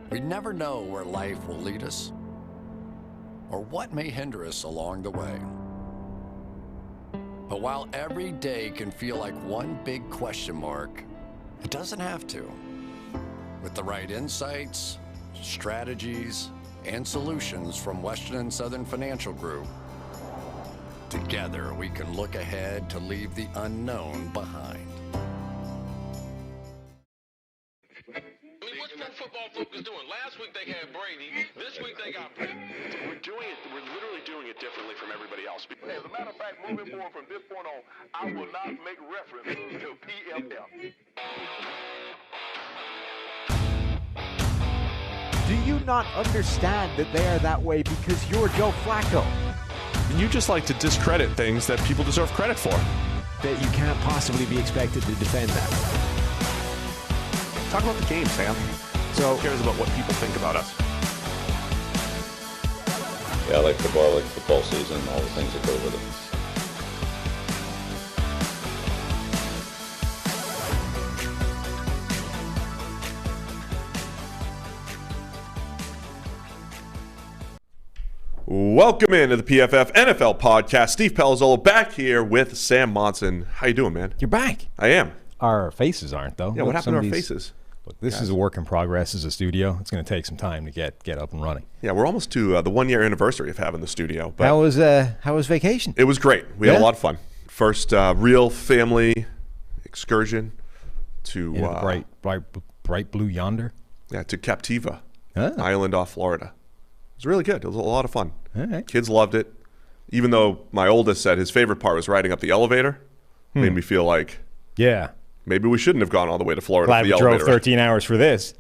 We never know where life will lead us or what may hinder us along the way. But while every day can feel like one big question mark, it doesn't have to. With the right insights, strategies, and solutions from Western and Southern Financial Group, together we can look ahead to leave the unknown behind. What's Pro Football Focus doing? Last week they had Brady. This week they got Brady. We're literally doing it differently from everybody else. As a matter of fact, moving forward from this point on, I will not make reference to PFF. Do you not understand that they are that way because you're Joe Flacco? You just like to discredit things that people deserve credit for. That you can't possibly be expected to defend that. Talk about the game, Sam. So who cares about what people think about us? Yeah, I like football, I like football season, all the things that go with it. Welcome into the PFF NFL Podcast. Steve Palazzolo back here with Sam Monson. How you doing, man? You're back. I am. Our faces aren't, though. Yeah, what happened to our faces? Look, this is a work in progress as a studio. It's going to take some time to get up and running. Yeah, we're almost to the 1 year anniversary of having the studio. But How was vacation? it was great. We had a lot of fun. First real family excursion to In the bright blue yonder. to Captiva Ah. Island off Florida. It was really good. It was a lot of fun. All right. Kids loved it. Even though my oldest said his favorite part was riding up the elevator, made me feel like Yeah. maybe we shouldn't have gone all the way to Florida. Glad for the we drove elevator. 13 hours for this.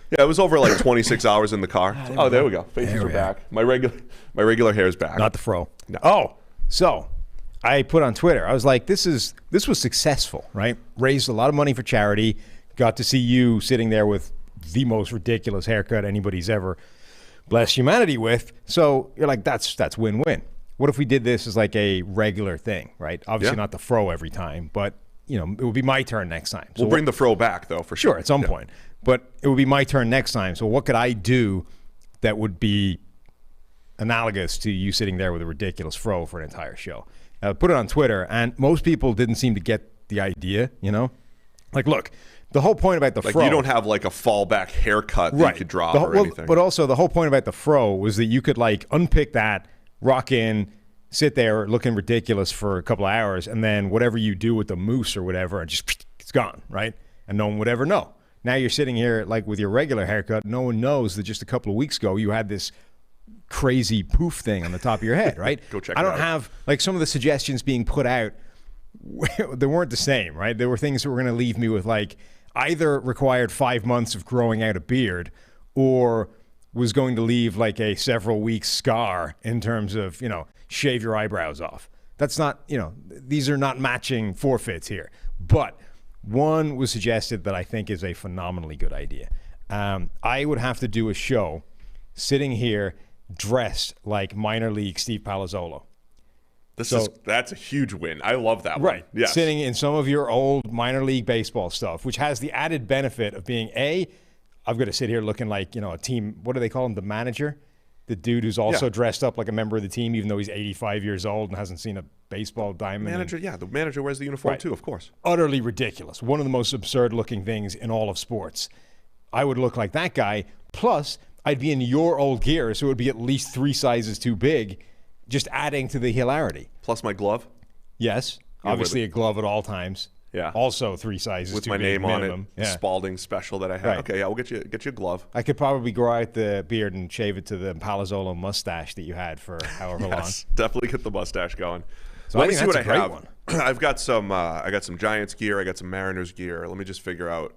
Yeah, it was over like 26 hours in the car. There we go. Faces There are we back. My regular hair is back. Not the fro. No. Oh, so I put on Twitter. I was like, this was successful, right? Raised a lot of money for charity. Got to see you sitting there with the most ridiculous haircut anybody's ever blessed humanity with. So you're like, that's win-win. What if we did this as like a regular thing, right? Obviously not the fro every time, but it would be my turn next time. So We'll bring the fro back though, for sure. Sure, at some point. But it would be my turn next time. So what could I do that would be analogous to you sitting there with a ridiculous fro for an entire show? Put it on Twitter, and most people didn't seem to get the idea, Like, look, the whole point about the Like fro... you don't have like a fallback haircut that you could drop or anything. But also the whole point about the fro was that you could like unpick that, rock in, sit there looking ridiculous for a couple of hours, and then whatever you do with the mousse or whatever, and just it's gone, right? And no one would ever know. Now you're sitting here like with your regular haircut. No one knows that just a couple of weeks ago you had this crazy poof thing on the top of your head, right? Go check I it don't out. have like some of the suggestions being put out. They weren't the same, right? There were things that were going to leave me with like either required 5 months of growing out a beard or was going to leave like a several weeks scar in terms of, shave your eyebrows off. That's not, these are not matching forfeits here. But one was suggested that I think is a phenomenally good idea. I would have to do a show sitting here dressed like minor league Steve Palazzolo. That's a huge win. I love that one. Right. Yes. Sitting in some of your old minor league baseball stuff, which has the added benefit of being I've got to sit here looking like, a team, what do they call him? The manager? The dude who's also dressed up like a member of the team, even though he's 85 years old and hasn't seen a baseball diamond. The manager wears the uniform too, of course. Utterly ridiculous. One of the most absurd looking things in all of sports. I would look like that guy. Plus, I'd be in your old gear, so it would be at least 3 sizes too big, just adding to the hilarity. Plus my glove. Yes. Obviously a glove at all times. Yeah. Also 3 sizes With too my big name on minimum. it. Spalding special that I have. Right. Okay, yeah, we'll get you a glove. I could probably grow out the beard and shave it to the Palazzolo mustache that you had for however Yes, definitely get the mustache going. So Let I me think see that's what a I great have. one. I got some Giants gear. I got some Mariners gear. Let me just figure out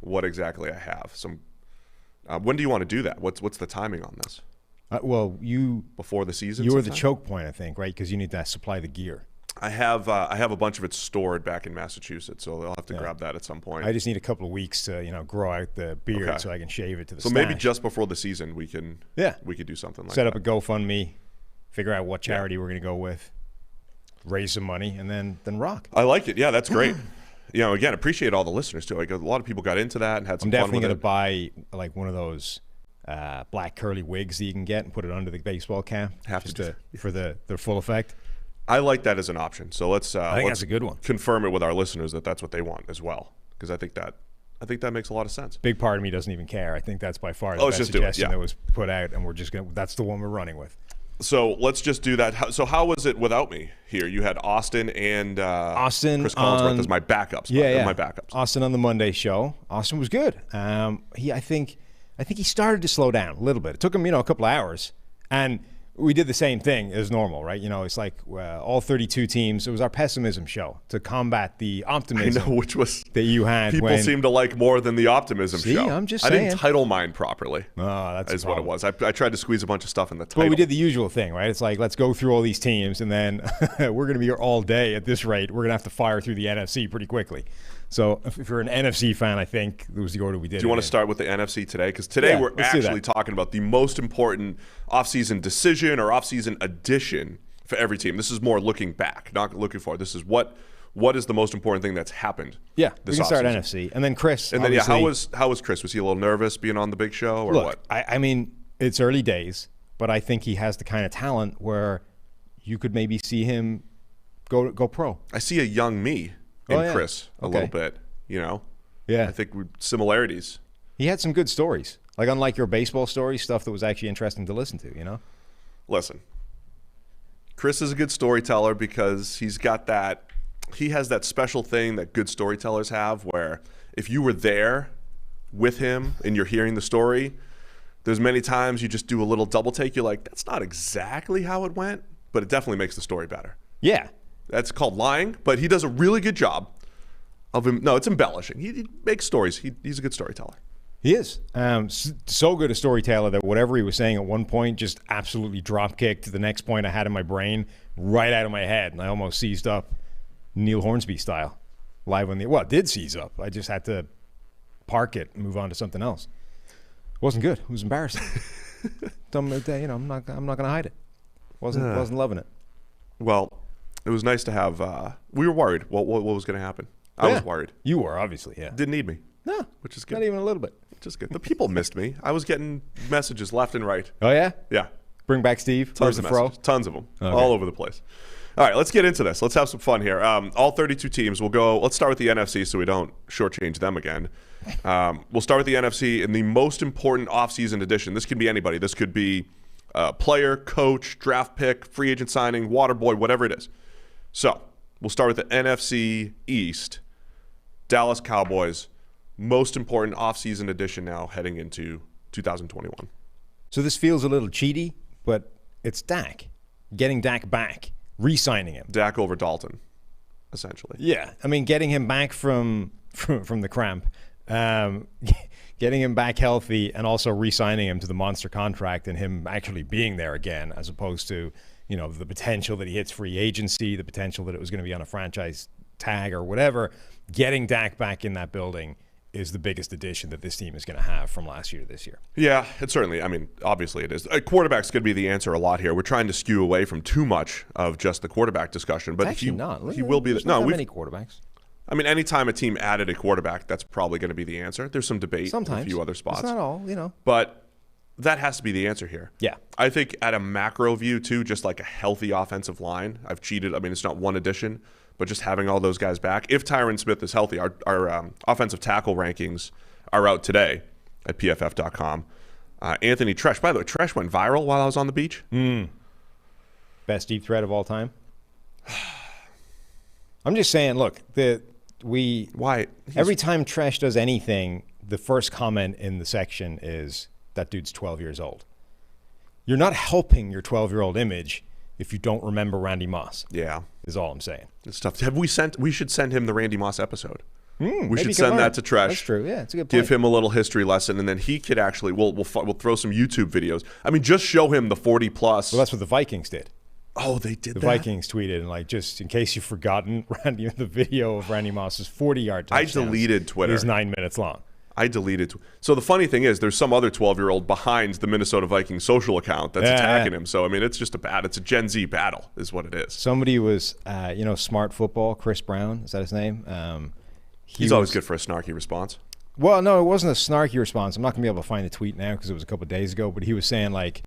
what exactly I have. When do you want to do that? What's the timing on this? Before the season. You were the sometime? choke point, I think, right? Because you need to supply the gear. I have a bunch of it stored back in Massachusetts, so I'll have to grab that at some point. I just need a couple of weeks to grow out the beard so I can shave it to the So stash. maybe just before the season we could do something like that. Set up a GoFundMe, figure out what charity we're going to go with, raise some money, and then rock. I like it. Yeah, that's great. Again, appreciate all the listeners too. Like a lot of people got into that and had some I'm fun definitely with going it. to buy like one of those black curly wigs that you can get and put it under the baseball cap for the full effect. I like that as an option. So let's I think that's a good one. Confirm it with our listeners that that's what they want as well, because I think that makes a lot of sense. Big part of me doesn't even care. I think that's by far the best suggestion that was put out, and that's the one we're running with. So let's just do that. So how was it without me here? You had Austin and Chris Collinsworth as my backups. My backups. Austin on the Monday show. Austin was good. I think he started to slow down a little bit. It took him, a couple of hours, and we did the same thing as normal, right? It's like all 32 teams. It was our pessimism show to combat the optimism. I know, which was that you had. People seem to like more than the optimism show. I'm just saying. I didn't title mine properly. Oh, that's what it was. I tried to squeeze a bunch of stuff in the title. Well, we did the usual thing, right? It's like, let's go through all these teams, and then we're going to be here all day at this rate. We're going to have to fire through the NFC pretty quickly. So if you're an NFC fan, I think it was the order we did. Do you want to start with the NFC today? Because today we're actually talking about the most important offseason decision or offseason addition for every team. This is more looking back, not looking forward. This is what is the most important thing that's happened. Yeah, we can start NFC. And then Chris. And then, how was Chris? Was he a little nervous being on the big show or what? I mean, it's early days, but I think he has the kind of talent where you could maybe see him go pro. I see a young me in Chris a little bit, Yeah. I think similarities. He had some good stories. Like, unlike your baseball stories, stuff that was actually interesting to listen to, Listen, Chris is a good storyteller because he has that special thing that good storytellers have where if you were there with him and you're hearing the story, there's many times you just do a little double take. You're like, that's not exactly how it went, but it definitely makes the story better. Yeah. That's called lying, but he does a really good job of him. No, it's embellishing. He makes stories. He's a good storyteller. He is. So good a storyteller that whatever he was saying at one point just absolutely drop-kicked the next point I had in my brain right out of my head, and I almost seized up Neil Hornsby style live on it did seize up. I just had to park it and move on to something else. It wasn't good. It was embarrassing. I'm not going to hide it. Wasn't loving it. Well, it was nice to have. We were worried. What was going to happen? I was worried. You were, obviously, yeah. Didn't need me. No, which is good. Not even a little bit. Which is good. The people missed me. I was getting messages left and right. Oh, yeah? Yeah. Bring back Steve. Tons of messages. Tons of them. Okay. All over the place. All right, let's get into this. Let's have some fun here. All 32 teams will go. Let's start with the NFC so we don't shortchange them again. We'll start with the NFC in the most important offseason edition. This could be anybody. This could be player, coach, draft pick, free agent signing, water boy, whatever it is. So we'll start with the NFC East. Dallas Cowboys, most important offseason edition now heading into 2021. So this feels a little cheaty, but it's Dak. Getting Dak back, re-signing him. Dak over Dalton, essentially. Yeah. I mean, getting him back from the cramp, getting him back healthy, and also re-signing him to the monster contract and him actually being there again, as opposed to, the potential that he hits free agency, the potential that it was going to be on a franchise tag or whatever. Getting Dak back in that building is the biggest addition that this team is going to have from last year to this year. Yeah, it certainly. I mean, obviously it is. Quarterback's going to be the answer a lot here. We're trying to skew away from too much of just the quarterback discussion, but he will be. Not many quarterbacks. I mean, anytime a team added a quarterback, that's probably going to be the answer. There's some debate sometimes in a few other spots. It's not all, But that has to be the answer here. Yeah. I think at a macro view too, just like a healthy offensive line. I've cheated. I mean, it's not one addition, but just having all those guys back. If Tyron Smith is healthy, our offensive tackle rankings are out today at PFF.com. Anthony Tresh. By the way, Tresh went viral while I was on the beach. Best deep threat of all time. I'm just saying, look, every time Tresh does anything, the first comment in the section is, that dude's 12 years old. You're not helping your 12-year-old image if you don't remember Randy Moss. Yeah. Is all I'm saying. It's tough. We should send him the Randy Moss episode. We should send that to Tresh. That's true. Yeah, it's a good point. Give him a little history lesson, and then he could actually, we'll throw some YouTube videos. I mean, just show him the 40-plus. Well, that's what the Vikings did. Oh, they did that? The Vikings tweeted, and just in case you've forgotten, Randy, the video of Randy Moss's 40-yard touchdowns. I deleted Twitter. It was 9 minutes long. I deleted. So the funny thing is, there's some other 12-year-old behind the Minnesota Vikings social account that's attacking him. So I mean, it's just it's a Gen Z battle, is what it is. Somebody was, Smart Football, Chris Brown, is that his name? He's always good for a snarky response. Well, no, it wasn't a snarky response. I'm not going to be able to find the tweet now because it was a couple of days ago, but he was saying, like,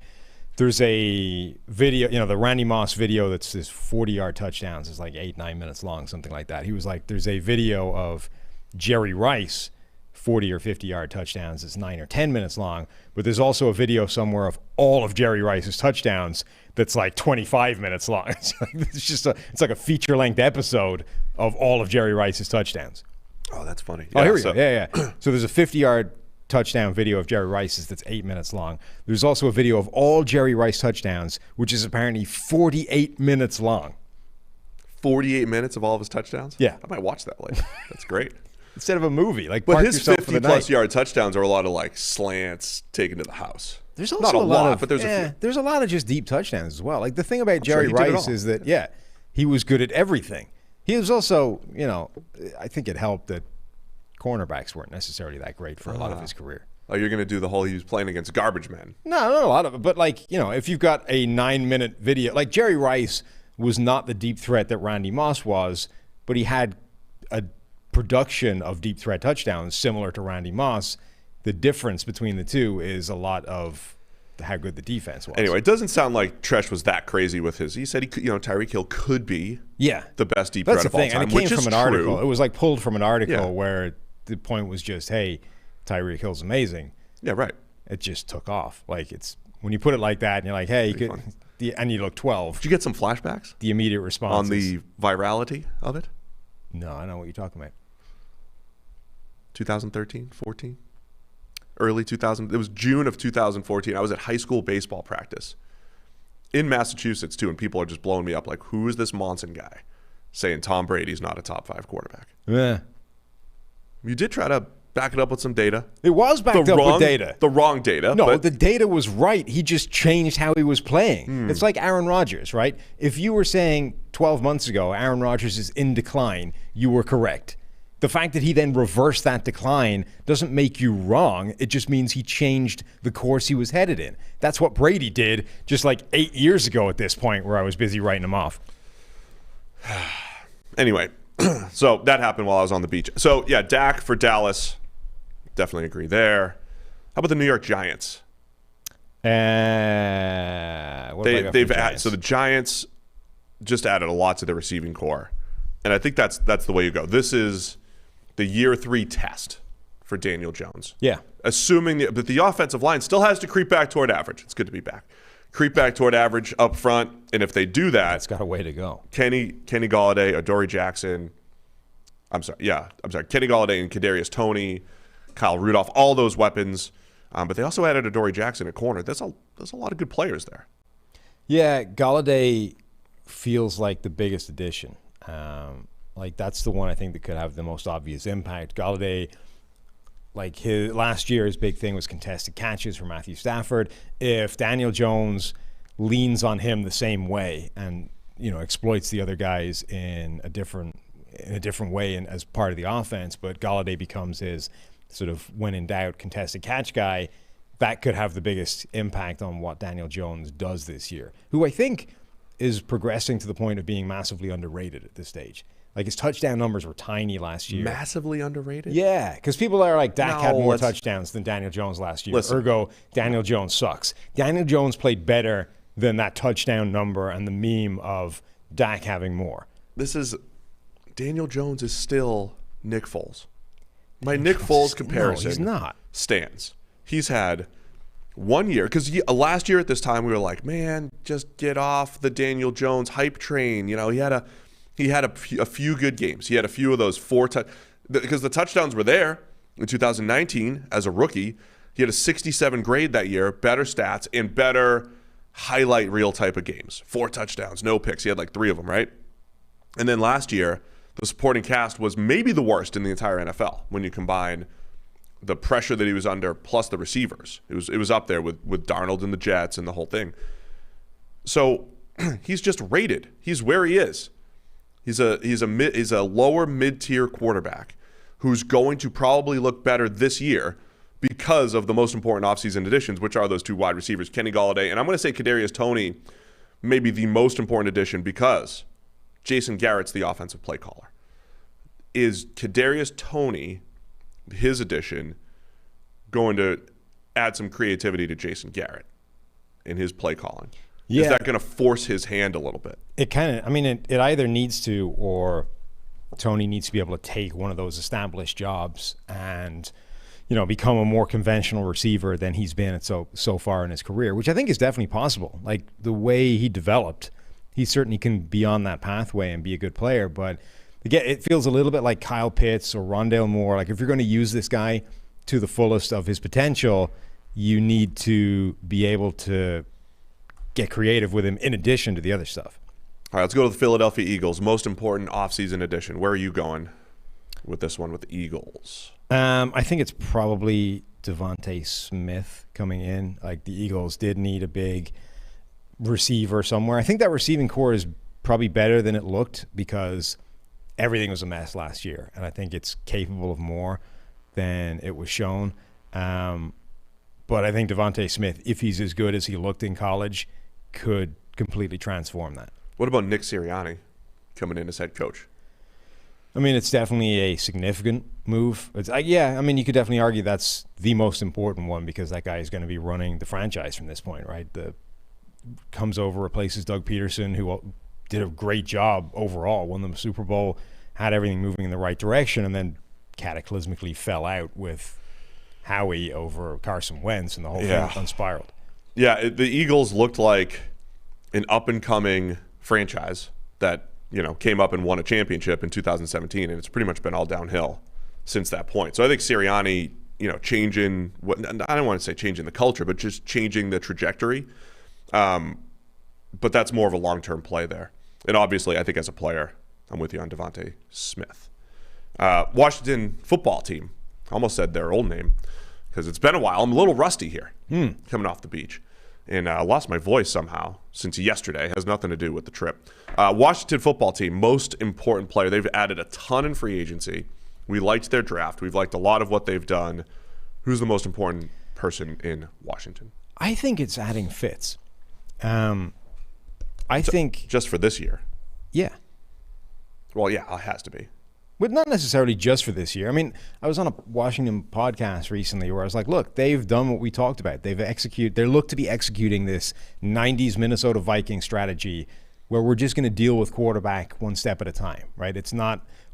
there's a video, the Randy Moss video that's this 40-yard touchdowns. It's like 8-9 minutes long, something like that. He was like, there's a video of Jerry Rice 40 or 50-yard touchdowns. It's 9 or 10 minutes long, but there's also a video somewhere of all of Jerry Rice's touchdowns that's like 25 minutes long. It's like a feature-length episode of all of Jerry Rice's touchdowns. Oh, that's funny. Yeah, here we go. Yeah. So there's a 50-yard touchdown video of Jerry Rice's that's 8 minutes long. There's also a video of all Jerry Rice touchdowns, which is apparently 48 minutes long. 48 minutes of all of his touchdowns? Yeah. I might watch that later. That's great. Instead of a movie. Like, but his 50-plus yard touchdowns are a lot of, like, slants taken to the house. There's also not a lot, but there's a lot of just deep touchdowns as well. Like, the thing about Jerry Rice is that, he was good at everything. He was also, I think it helped that cornerbacks weren't necessarily that great for a lot of his career. Oh, you're going to do the whole he was playing against garbage men. No, not a lot of it. But, like, if you've got a 9-minute video, like Jerry Rice was not the deep threat that Randy Moss was, but he had a production of deep threat touchdowns similar to Randy Moss. The difference between the two is a lot of how good the defense was. Anyway, it doesn't sound like Tresh was that crazy with his. He said Tyreek Hill could be the best deep threat of all time, and it came from an article. It was like pulled from an article where the point was just, hey, Tyreek Hill's amazing. Yeah, right. It just took off. Like, it's when you put it like that and you're like, hey, and you look 12. Did you get some flashbacks? The immediate response on the virality of it? No, I know what you're talking about. 2013, 14? Early 2000. It was June of 2014. I was at high school baseball practice in Massachusetts, too, and people are just blowing me up like, who is this Monson guy saying Tom Brady's not a top 5 quarterback? Yeah. You did try to back it up with some data. It was backed up with data. The wrong data. No, the data was right. He just changed how he was playing. It's like Aaron Rodgers, right? If you were saying 12 months ago Aaron Rodgers is in decline, you were correct. The fact that he then reversed that decline doesn't make you wrong. It just means he changed the course he was headed in. That's what Brady did just like 8 years ago at this point where I was busy writing him off. Anyway, so that happened while I was on the beach. So, yeah, Dak for Dallas. Definitely agree there. How about the New York Giants? So the Giants just added a lot to their receiving core. And I think that's the way you go. This is the year 3 test for Daniel Jones. Yeah. Assuming that the offensive line still has to creep back toward average. It's good to be back. Creep back toward average up front. And if they do that, it's got a way to go. Kenny Golladay, Adoree Jackson. Kenny Golladay and Kadarius Toney, Kyle Rudolph, all those weapons. But they also added Adoree Jackson at corner. There's a lot of good players there. Yeah, Golladay feels like the biggest addition. Like, that's the one I think that could have the most obvious impact. Golladay, like, his last year, his big thing was contested catches for Matthew Stafford. If Daniel Jones leans on him the same way and, exploits the other guys in a different way and as part of the offense, but Golladay becomes his sort of when in doubt contested catch guy, that could have the biggest impact on what Daniel Jones does this year, who I think is progressing to the point of being massively underrated at this stage. Like, his touchdown numbers were tiny last year. Massively underrated? Yeah, because people are like, Dak had more touchdowns than Daniel Jones last year. Listen. Ergo, Daniel Jones sucks. Daniel Jones played better than that touchdown number and the meme of Dak having more. Daniel Jones is still Nick Foles. My Nick Foles comparison he's not. Stands. He's had 1 year, because last year at this time we were like, man, just get off the Daniel Jones hype train. He had a few good games. He had a few of those because the touchdowns were there in 2019 as a rookie. He had a 67 grade that year, better stats and better highlight reel type of games. 4 touchdowns, no picks. He had like 3 of them, right? And then last year, the supporting cast was maybe the worst in the entire NFL when you combine the pressure that he was under plus the receivers. It was up there with Darnold and the Jets and the whole thing. So he's just rated. He's where he is. He's a lower mid-tier quarterback who's going to probably look better this year because of the most important offseason additions, which are those 2 wide receivers, Kenny Golladay, and I'm going to say Kadarius Toney may be the most important addition because Jason Garrett's the offensive play caller. Is Kadarius Toney his addition going to add some creativity to Jason Garrett in his play calling? Yeah. Is that going to force his hand a little bit? It kind of, I mean, it either needs to, or Tony needs to be able to take one of those established jobs and, become a more conventional receiver than he's been so far in his career, which I think is definitely possible. Like, the way he developed, he certainly can be on that pathway and be a good player. But again, it feels a little bit like Kyle Pitts or Rondale Moore. Like, if you're going to use this guy to the fullest of his potential, you need to be able to get creative with him in addition to the other stuff. All right, let's go to the Philadelphia Eagles. Most important offseason addition. Where are you going with this one with the Eagles? I think it's probably Devontae Smith coming in. Like, the Eagles did need a big receiver somewhere. I think that receiving core is probably better than it looked because everything was a mess last year, and I think it's capable of more than it was shown. But I think Devontae Smith, if he's as good as he looked in college, could completely transform that. What about Nick Sirianni coming in as head coach? I mean, it's definitely a significant move. You could definitely argue that's the most important one because that guy is going to be running the franchise from this point, right? Comes over, replaces Doug Peterson, who did a great job overall, won them a Super Bowl, had everything moving in the right direction, and then cataclysmically fell out with Howie over Carson Wentz, and the whole thing unspiraled. Yeah, the Eagles looked like an up-and-coming franchise that came up and won a championship in 2017, and it's pretty much been all downhill since that point. So I think Sirianni, changing I don't want to say changing the culture, but just changing the trajectory. But that's more of a long-term play there. And obviously, I think as a player, I'm with you on Devontae Smith. Washington football team. I almost said their old name because it's been a while. I'm a little rusty here coming off the beach. And I lost my voice somehow since yesterday. It has nothing to do with the trip. Washington football team, most important player. They've added a ton in free agency. We liked their draft. We've liked a lot of what they've done. Who's the most important person in Washington? I think it's adding Fitz. I think just for this year. Yeah. Well, yeah, it has to be. But not necessarily just for this year. I mean, I was on a Washington podcast recently where I was like, look, they've done what we talked about. They look to be executing this 90s Minnesota Vikings strategy where we're just going to deal with quarterback one step at a time, right?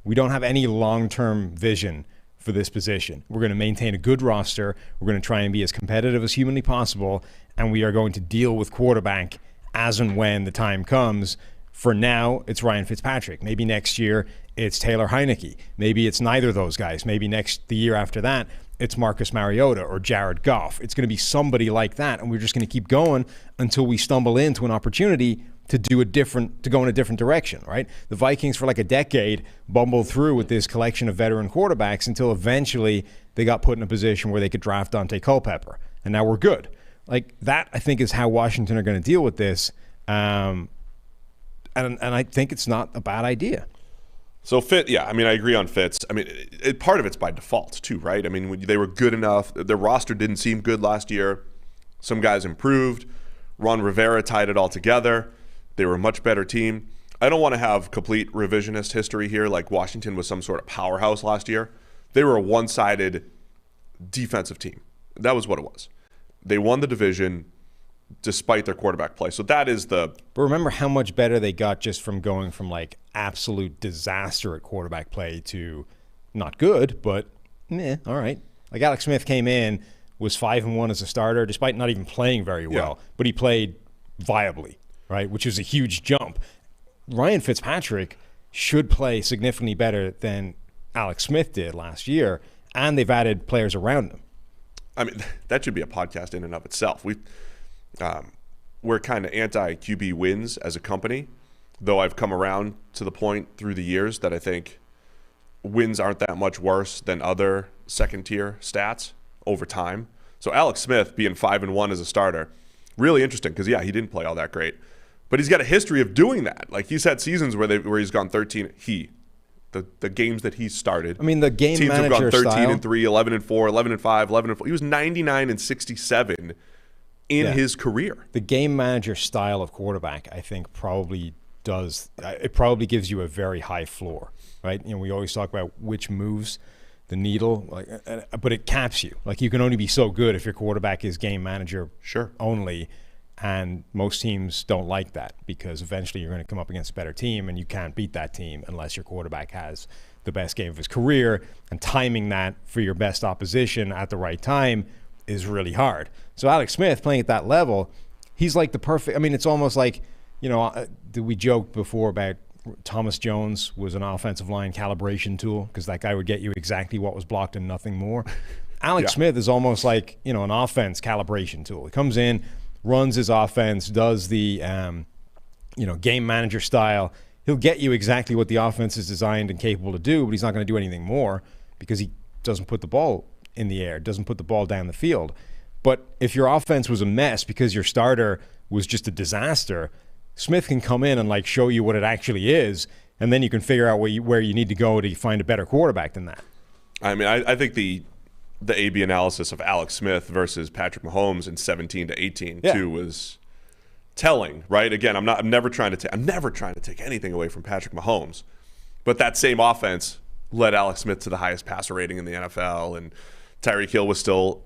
We don't have any long-term vision for this position. We're going to maintain a good roster. We're going to try and be as competitive as humanly possible, and we are going to deal with quarterback as and when the time comes. For now, it's Ryan Fitzpatrick. Maybe next year, it's Taylor Heineke. Maybe it's neither of those guys. Maybe the year after that, it's Marcus Mariota or Jared Goff. It's going to be somebody like that, and we're just going to keep going until we stumble into an opportunity to go in a different direction, right? The Vikings for like a decade bumbled through with this collection of veteran quarterbacks until eventually they got put in a position where they could draft Dante Culpepper, and now we're good. Like that, I think, is how Washington are going to deal with this. And I think it's not a bad idea. So Fitz, I agree on Fitz. Part of it's by default too, right? They were good enough. Their roster didn't seem good last year. Some guys improved. Ron Rivera tied it all together. They were a much better team. I don't want to have complete revisionist history here like Washington was some sort of powerhouse last year. They were a one-sided defensive team. That was what it was. They won the division despite their quarterback play. So that is But remember how much better they got just from going from like absolute disaster at quarterback play to not good, but all right. Like Alex Smith came in, was 5-1 as a starter, despite not even playing very well, but he played viably, right? Which is a huge jump. Ryan Fitzpatrick should play significantly better than Alex Smith did last year, and they've added players around him. That should be a podcast in and of itself. We're kind of anti-QB wins as a company, though I've come around to the point through the years that I think wins aren't that much worse than other second-tier stats over time. So Alex Smith being 5-1 as a starter, really interesting because, he didn't play all that great. But he's got a history of doing that. Like, he's had seasons where he's gone 13. The games that he started. The game teams manager have gone 13-3, style. 11-4, 11-5, 11-4. He was 99-67 in his career. The game manager style of quarterback, I think, probably gives you a very high floor, right? We always talk about which moves the needle, but it caps you. Like, you can only be so good if your quarterback is game manager only, and most teams don't like that because eventually you're going to come up against a better team, and you can't beat that team unless your quarterback has the best game of his career, and timing that for your best opposition at the right time is really hard. So Alex Smith playing at that level, he's like the perfect – I mean, it's almost like, we joked before about Thomas Jones was an offensive line calibration tool because that guy would get you exactly what was blocked and nothing more. Alex Smith is almost like, an offense calibration tool. He comes in, runs his offense, does the, game manager style. He'll get you exactly what the offense is designed and capable to do, but he's not going to do anything more because he doesn't put the ball in the air, doesn't put the ball down the field. But if your offense was a mess because your starter was just a disaster, Smith can come in and show you what it actually is, and then you can figure out where you need to go to find a better quarterback than that. I mean, I think the A/B analysis of Alex Smith versus Patrick Mahomes in 17 to 18 too was telling, right? Again, I'm never trying to take anything away from Patrick Mahomes, but that same offense led Alex Smith to the highest passer rating in the NFL, and Tyreek Hill was still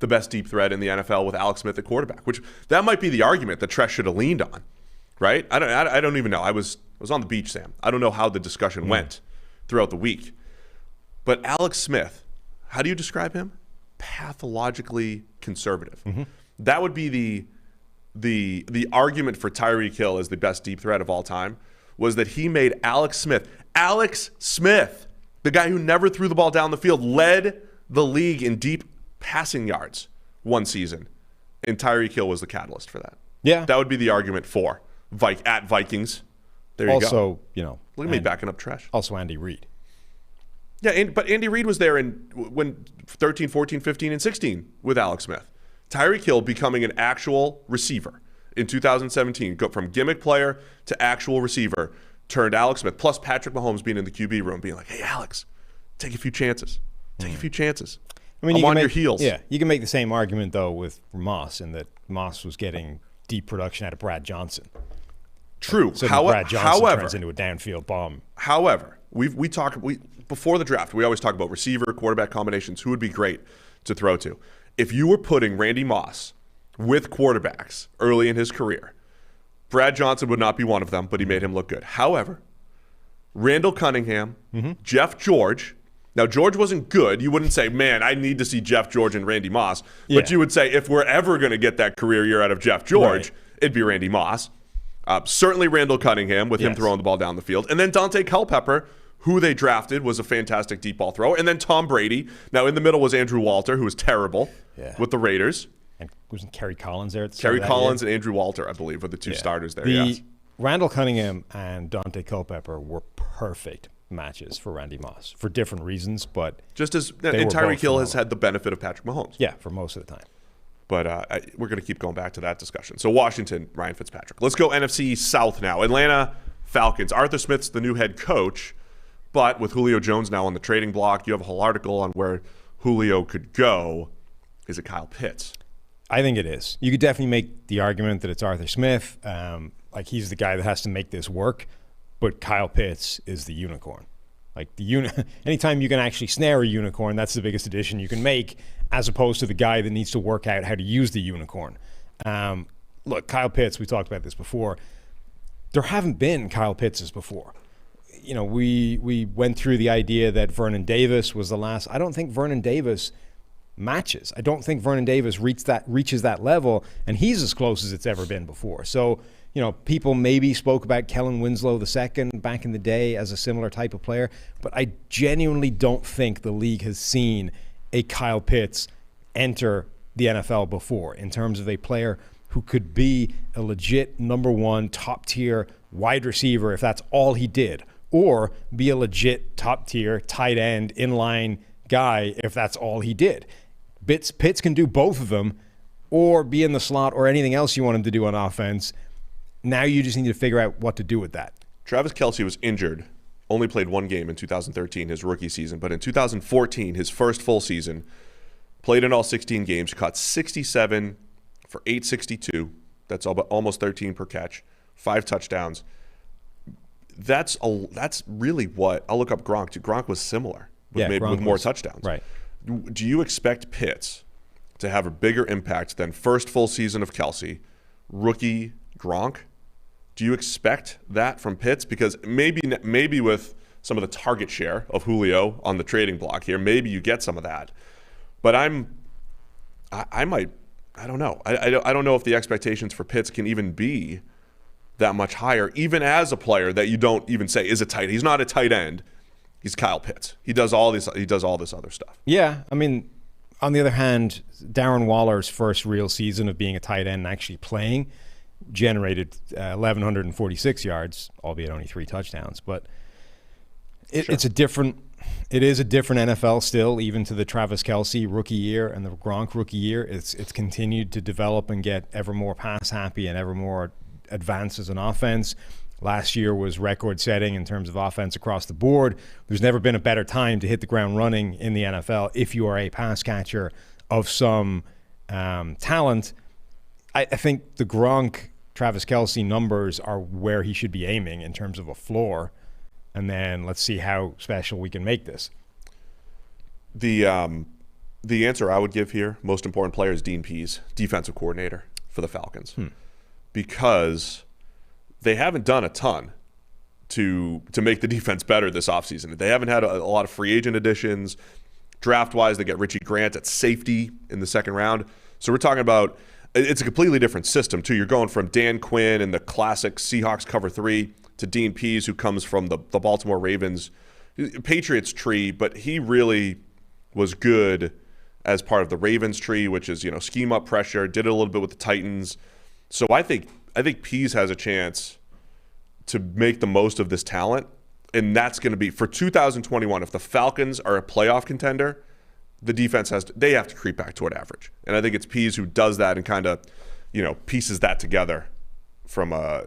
the best deep threat in the NFL with Alex Smith at quarterback, which that might be the argument that Tresh should have leaned on. Right? I don't even know. I was on the beach, Sam. I don't know how the discussion went throughout the week. But Alex Smith, how do you describe him? Pathologically conservative. Mm-hmm. That would be the argument for Tyreek Hill as the best deep threat of all time, was that he made Alex Smith, the guy who never threw the ball down the field, led the league in deep passing yards one season. And Tyreek Hill was the catalyst for that. Yeah. That would be the argument for at Vikings. There you go. Also, look at me backing up Tresh. Also Andy Reid. Yeah, but Andy Reid was there when 13, 14, 15, and 16 with Alex Smith. Tyreek Hill becoming an actual receiver in 2017, go from gimmick player to actual receiver, turned Alex Smith, plus Patrick Mahomes being in the QB room, being like, hey, Alex, take a few chances. Take a few chances. I mean, I'm on your heels. Yeah, you can make the same argument, though, with Moss, in that Moss was getting deep production out of Brad Johnson. True. So Brad Johnson turns into a downfield bomb. However, we talk before the draft, we always talk about receiver, quarterback combinations, who would be great to throw to. If you were putting Randy Moss with quarterbacks early in his career, Brad Johnson would not be one of them, but he made him look good. However, Randall Cunningham, Jeff George. Now, George wasn't good. You wouldn't say, man, I need to see Jeff George and Randy Moss. But you would say, if we're ever going to get that career year out of Jeff George, it'd be Randy Moss. Certainly Randall Cunningham with him throwing the ball down the field. And then Dante Culpepper, who they drafted, was a fantastic deep ball thrower. And then Tom Brady. Now, in the middle was Andrew Walter, who was terrible with the Raiders. And wasn't Kerry Collins there? Kerry Collins and Andrew Walter, I believe, were the two starters there. Randall Cunningham and Dante Culpepper were perfect matches for Randy Moss for different reasons, but just as and Tyreek Hill has had the benefit of Patrick Mahomes. Yeah, for most of the time. But we're going to keep going back to that discussion. So Washington, Ryan Fitzpatrick. Let's go NFC South now. Atlanta Falcons. Arthur Smith's the new head coach, but with Julio Jones now on the trading block, you have a whole article on where Julio could go. Is it Kyle Pitts? I think it is. You could definitely make the argument that it's Arthur Smith. Like, he's the guy that has to make this work, but Kyle Pitts is the unicorn. Like, anytime you can actually snare a unicorn, that's the biggest addition you can make, as opposed to the guy that needs to work out how to use the unicorn. Look, Kyle Pitts, we talked about this before. There haven't been Kyle Pittses before. You know, we went through the idea that Vernon Davis was the last. I don't think Vernon Davis matches. I don't think Vernon Davis reaches that level, and he's as close as it's ever been before. So, you know, people maybe spoke about Kellen Winslow II back in the day as a similar type of player, but I genuinely don't think the league has seen a Kyle Pitts enter the NFL before in terms of a player who could be a legit number one top-tier wide receiver if that's all he did, or be a legit top-tier tight end inline guy if that's all he did. Pitts can do both of them, or be in the slot, or anything else you want him to do on offense. Now you just need to figure out what to do with that. Travis Kelce was injured, only played one game in 2013, his rookie season. But in 2014, his first full season, played in all 16 games, caught 67 for 862. That's almost 13 per catch, 5 touchdowns. That's really what – I'll look up Gronk, too. Gronk was similar. with more touchdowns. Right. Do you expect Pitts to have a bigger impact than first full season of Kelsey, rookie Gronk? Do you expect that from Pitts? Because maybe with some of the target share of Julio on the trading block here, maybe you get some of that. But I don't know. I don't know if the expectations for Pitts can even be that much higher, even as a player that you don't even say is a tight. He's not a tight end. He's Kyle Pitts. He does all this other stuff. Yeah, I mean, on the other hand, Darren Waller's first real season of being a tight end and actually playing generated 1,146 yards, albeit only 3 touchdowns. But it is a different NFL still, even to the Travis Kelce rookie year and the Gronk rookie year. It's continued to develop and get ever more pass happy and ever more advances in offense. Last year was record-setting in terms of offense across the board. There's never been a better time to hit the ground running in the NFL if you are a pass catcher of some talent. I think the Gronk, Travis Kelce numbers are where he should be aiming in terms of a floor. And then let's see how special we can make this. The answer I would give here, most important player, is Dean Pease, defensive coordinator for the Falcons. Because they haven't done a ton to make the defense better this offseason. They haven't had a lot of free agent additions. Draft-wise, they get Richie Grant at safety in the second round. So we're talking about it's a completely different system, too. You're going from Dan Quinn and the classic Seahawks cover 3 to Dean Pease, who comes from the Baltimore Ravens Patriots tree, but he really was good as part of the Ravens tree, which is, scheme up pressure, did it a little bit with the Titans. So I think Pease has a chance to make the most of this talent, and that's going to be for 2021. If the Falcons are a playoff contender, the defense have to creep back toward average, and I think it's Pease who does that and kind of, pieces that together from a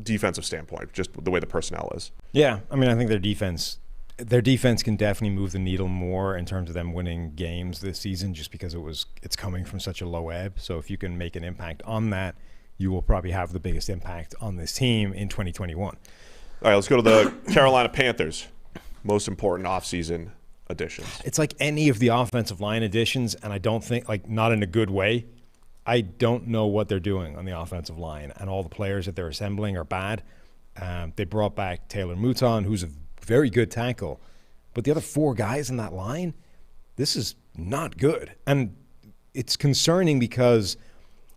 defensive standpoint, just the way the personnel is. Yeah, I mean, I think their defense can definitely move the needle more in terms of them winning games this season, just because it's coming from such a low ebb. So if you can make an impact on that, you will probably have the biggest impact on this team in 2021. All right, let's go to the Carolina Panthers. Most important offseason additions. It's like any of the offensive line additions, and I don't think, not in a good way. I don't know what they're doing on the offensive line, and all the players that they're assembling are bad. They brought back Taylor Mouton, who's a very good tackle, but the other 4 guys in that line, this is not good. And it's concerning because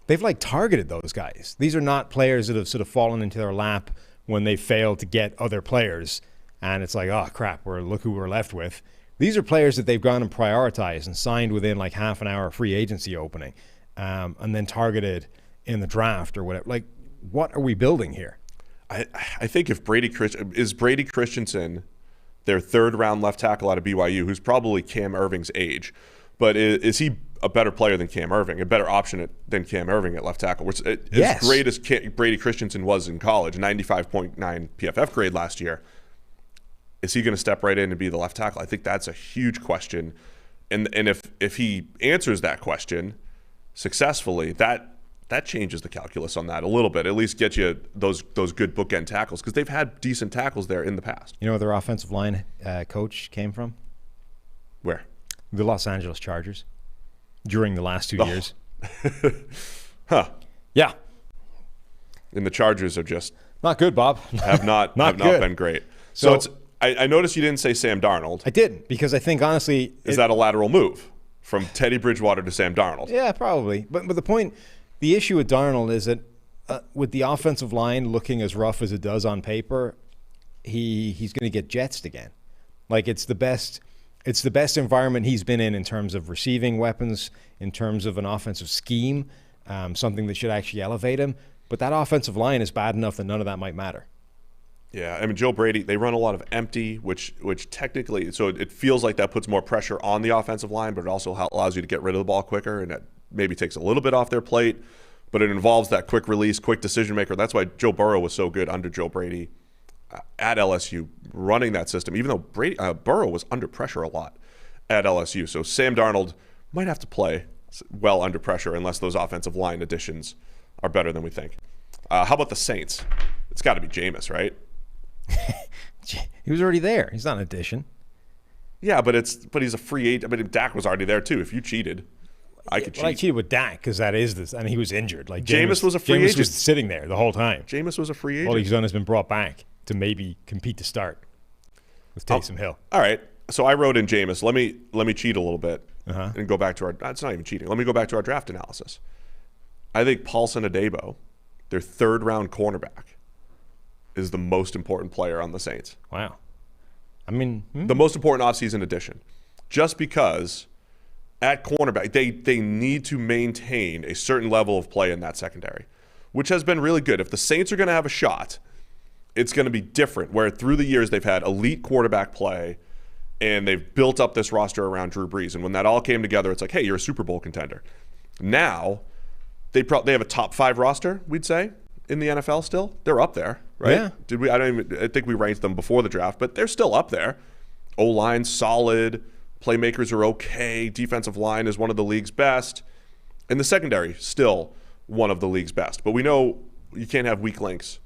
they've targeted those guys. These are not players that have sort of fallen into their lap when they failed to get other players, and it's like, oh crap, look who we're left with. These are players that they've gone and prioritized and signed within half an hour free agency opening, and then targeted in the draft or whatever. What are we building here? I think if Brady Christensen, their 3rd round left tackle out of BYU, who's probably Cam Irving's age, but is he a better player than Cam Irving, a better option than Cam Irving at left tackle? As great as Brady Christensen was in college, 95.9 PFF grade last year, is he going to step right in and be the left tackle? I think that's a huge question. And if he answers that question successfully, that changes the calculus on that a little bit. At least get you those good bookend tackles, because they've had decent tackles there in the past. You know where their offensive line coach came from? Where? The Los Angeles Chargers during the last 2 years. Huh. Yeah. And the Chargers are just not good, Bob. have not been great. So I noticed you didn't say Sam Darnold. I didn't, because I think honestly, is that a lateral move from Teddy Bridgewater to Sam Darnold? Yeah, probably. But the issue with Darnold is that with the offensive line looking as rough as it does on paper, he's going to get jetsed again. It's the best environment he's been in terms of receiving weapons, in terms of an offensive scheme, something that should actually elevate him. But that offensive line is bad enough that none of that might matter. Yeah, I mean, Joe Brady, they run a lot of empty, which technically, so it feels like that puts more pressure on the offensive line, but it also allows you to get rid of the ball quicker, and it maybe takes a little bit off their plate, but it involves that quick release, quick decision maker. That's why Joe Burrow was so good under Joe Brady at LSU, running that system, even though Burrow was under pressure a lot at LSU. So Sam Darnold might have to play well under pressure unless those offensive line additions are better than we think. How about the Saints? It's got to be Jameis, right? He was already there. He's not an addition. Yeah, but he's a free agent. I mean, Dak was already there too. If you cheated, I could cheat. Well, I cheated with Dak because that is this, and he was injured. Like Jameis was a free agent. Jameis was sitting there the whole time. Jameis was a free agent. All he's done has been brought back to maybe compete to start with Taysom Hill. All right. So I wrote in Jameis. Let me cheat a little bit and go back to our. It's not even cheating. Let me go back to our draft analysis. I think Paulson Adebo, their 3rd round cornerback, is the most important player on the Saints. Wow. I mean, the most important offseason addition. Just because at cornerback, they need to maintain a certain level of play in that secondary, which has been really good. If the Saints are going to have a shot, it's going to be different, where through the years they've had elite quarterback play and they've built up this roster around Drew Brees. And when that all came together, it's like, hey, you're a Super Bowl contender. Now, they have a top 5 roster, we'd say, in the NFL still. They're up there, right? Yeah. I think we ranked them before the draft, but they're still up there. O-line solid, playmakers are okay, defensive line is one of the league's best, and the secondary still one of the league's best. But we know you can't have weak links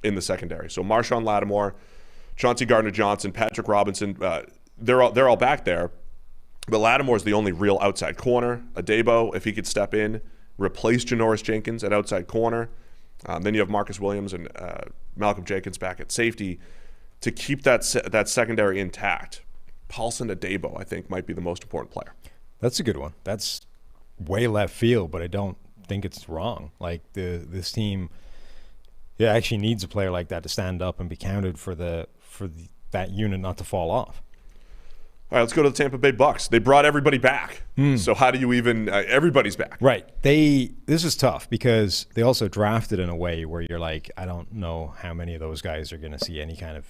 in the secondary. So Marshawn Lattimore, Chauncey Gardner-Johnson, Patrick Robinson, they're all back there. But Lattimore's the only real outside corner. Adebo, if he could step in, replace Janoris Jenkins at outside corner. Then you have Marcus Williams and Malcolm Jenkins back at safety to keep that secondary intact. Paulson Adebo, I think, might be the most important player. That's a good one. That's way left field, but I don't think it's wrong. Like this team, actually needs a player like that to stand up and be counted for that unit not to fall off. All right, let's go to the Tampa Bay Bucs. They brought everybody back. So how do you even everybody's back? Right. This is tough because they also drafted in a way where you're like, I don't know how many of those guys are going to see any kind of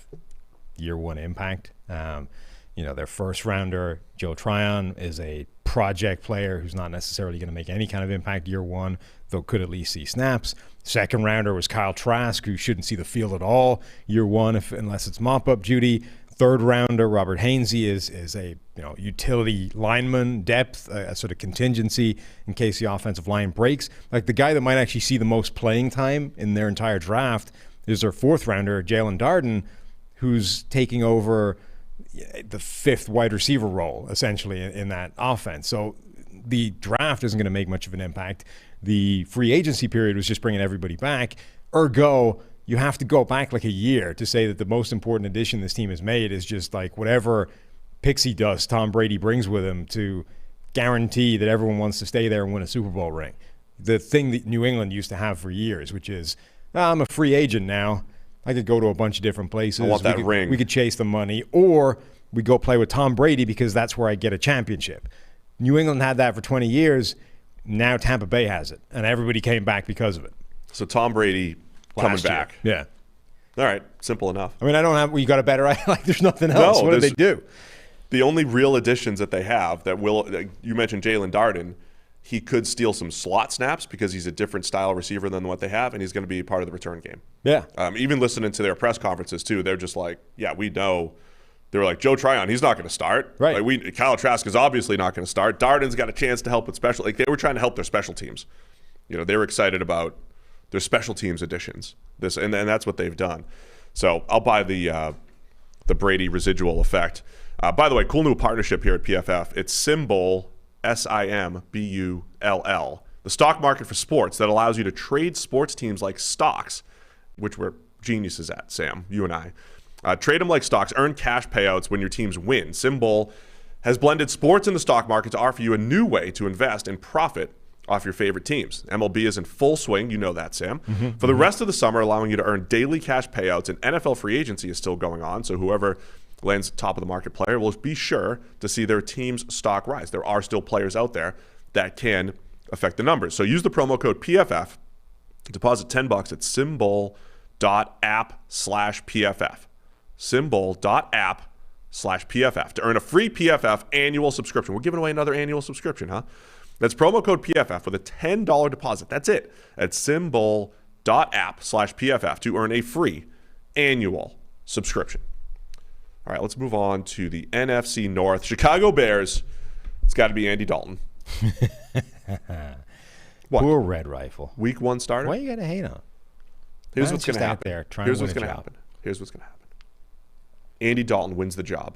year one impact. Their first rounder, Joe Tryon, is a project player who's not necessarily going to make any kind of impact year one, though could at least see snaps. Second rounder was Kyle Trask, who shouldn't see the field at all year one unless it's mop-up duty. Third rounder, Robert Hainsey, is a utility lineman, depth, a sort of contingency in case the offensive line breaks. Like the guy that might actually see the most playing time in their entire draft is their 4th rounder, Jalen Darden, who's taking over the 5th wide receiver role, essentially, in that offense. So the draft isn't going to make much of an impact. The free agency period was just bringing everybody back. Ergo, you have to go back like a year to say that the most important addition this team has made is just like whatever pixie dust Tom Brady brings with him to guarantee that everyone wants to stay there and win a Super Bowl ring. The thing that New England used to have for years, which is, I'm a free agent now. I could go to a bunch of different places. I want that ring. We could chase the money, or we go play with Tom Brady because that's where I get a championship. New England had that for 20 years. Now Tampa Bay has it, and everybody came back because of it. So Tom Brady coming back. Yeah. All right. Simple enough. I mean, you got a better idea. Like, there's nothing else. What did they do? The only real additions that they have you mentioned Jalen Darden. He could steal some slot snaps because he's a different style receiver than what they have, and he's going to be part of the return game. Yeah. Even listening to their press conferences, too, they're just like, yeah, we know. They were like, Joe Tryon, he's not going to start. Right. Like Kyle Trask is obviously not going to start. Darden's got a chance to help with special. Like, they were trying to help their special teams. They were excited about their special teams additions. And that's what they've done. So I'll buy the Brady residual effect. By the way, cool new partnership here at PFF. It's SimBull, SimBull, the stock market for sports that allows you to trade sports teams like stocks, which we're geniuses at, Sam, you and I. Trade them like stocks, earn cash payouts when your teams win. SimBull has blended sports and the stock market to offer you a new way to invest and profit off your favorite teams. MLB is in full swing. You know that, Sam. For the rest of the summer, allowing you to earn daily cash payouts, and NFL free agency is still going on. So whoever lands top of the market player will be sure to see their team's stock rise. There are still players out there that can affect the numbers. So use the promo code PFF to deposit $10 at SimBull.app/PFF. SimBull.app/PFF to earn a free PFF annual subscription. We're giving away another annual subscription, huh? That's promo code PFF with a $10 deposit. That's it. At SimBull.app/PFF to earn a free annual subscription. All right, let's move on to the NFC North. Chicago Bears. It's got to be Andy Dalton. What? Poor Red Rifle. Week 1 starter? Why you got to hate on? Here's what's going to happen. Here's what's going to happen. Here's what's going to happen. Andy Dalton wins the job.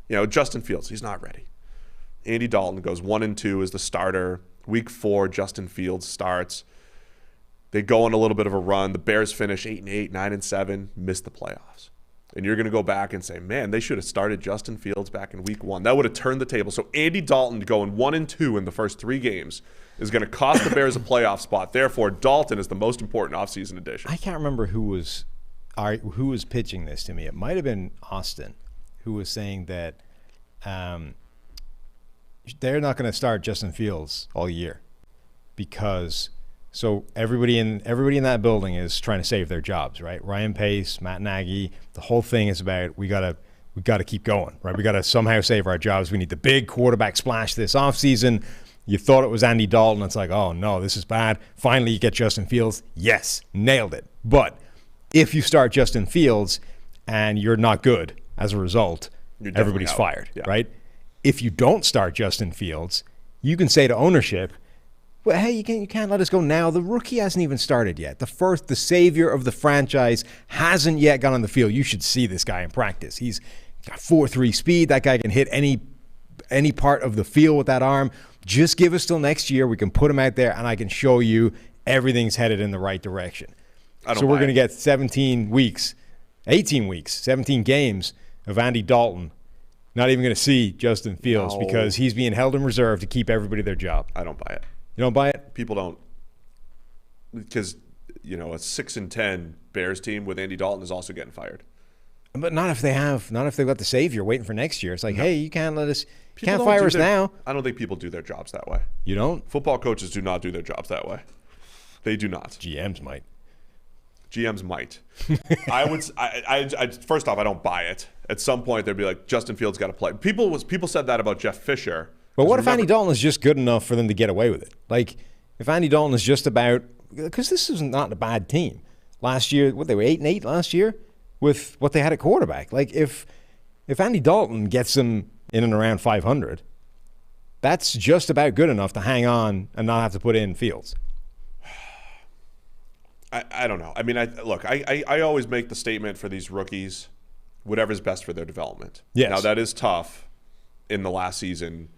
Justin Fields, he's not ready. Andy Dalton goes 1-2 as the starter. Week 4, Justin Fields starts. They go on a little bit of a run. The Bears finish 8-8, 9-7, miss the playoffs. And you're going to go back and say, man, they should have started Justin Fields back in week 1. That would have turned the table. So Andy Dalton going 1-2 in the first 3 games is going to cost the Bears a playoff spot. Therefore, Dalton is the most important offseason addition. I can't remember who was pitching this to me. It might have been Austin, who was saying that they're not going to start Justin Fields all year because everybody in that building is trying to save their jobs, right? Ryan Pace, Matt Nagy, the whole thing is about we got to keep going, right? We got to somehow save our jobs. We need the big quarterback splash this offseason. You thought it was Andy Dalton. It's like, oh no, this is bad. Finally, you get Justin Fields. Yes, nailed it. But if you start Justin Fields and you're not good as a result, everybody's fired, right? If you don't start Justin Fields, you can say to ownership, well, hey, you can't let us go now. The rookie hasn't even started yet. The savior of the franchise hasn't yet gone on the field. You should see this guy in practice. He's got 4.3 speed. That guy can hit any part of the field with that arm. Just give us till next year. We can put him out there, and I can show you everything's headed in the right direction. So we're going to get 17 weeks games of Andy Dalton. Not even going to see Justin Fields because he's being held in reserve to keep everybody their job. I don't buy it. You don't buy it? People don't. Because, a 6-10 Bears team with Andy Dalton is also getting fired. But not if they've got the savior waiting for next year. It's like, hey, you can't fire us now. I don't think people do their jobs that way. You don't? Football coaches do not do their jobs that way. They do not. GMs might. First off, I don't buy it. At some point, they'd be like, Justin Fields got to play. People said that about Jeff Fisher. But what if Andy Dalton is just good enough for them to get away with it? Like, if Andy Dalton is just about – because this is not a bad team. Last year, they were 8-8 last year with what they had at quarterback. Like, if Andy Dalton gets them in and around 500, that's just about good enough to hang on and not have to put in Fields. I don't know. I mean, I always make the statement for these rookies, whatever's best for their development. Yes. Now, that is tough in the last season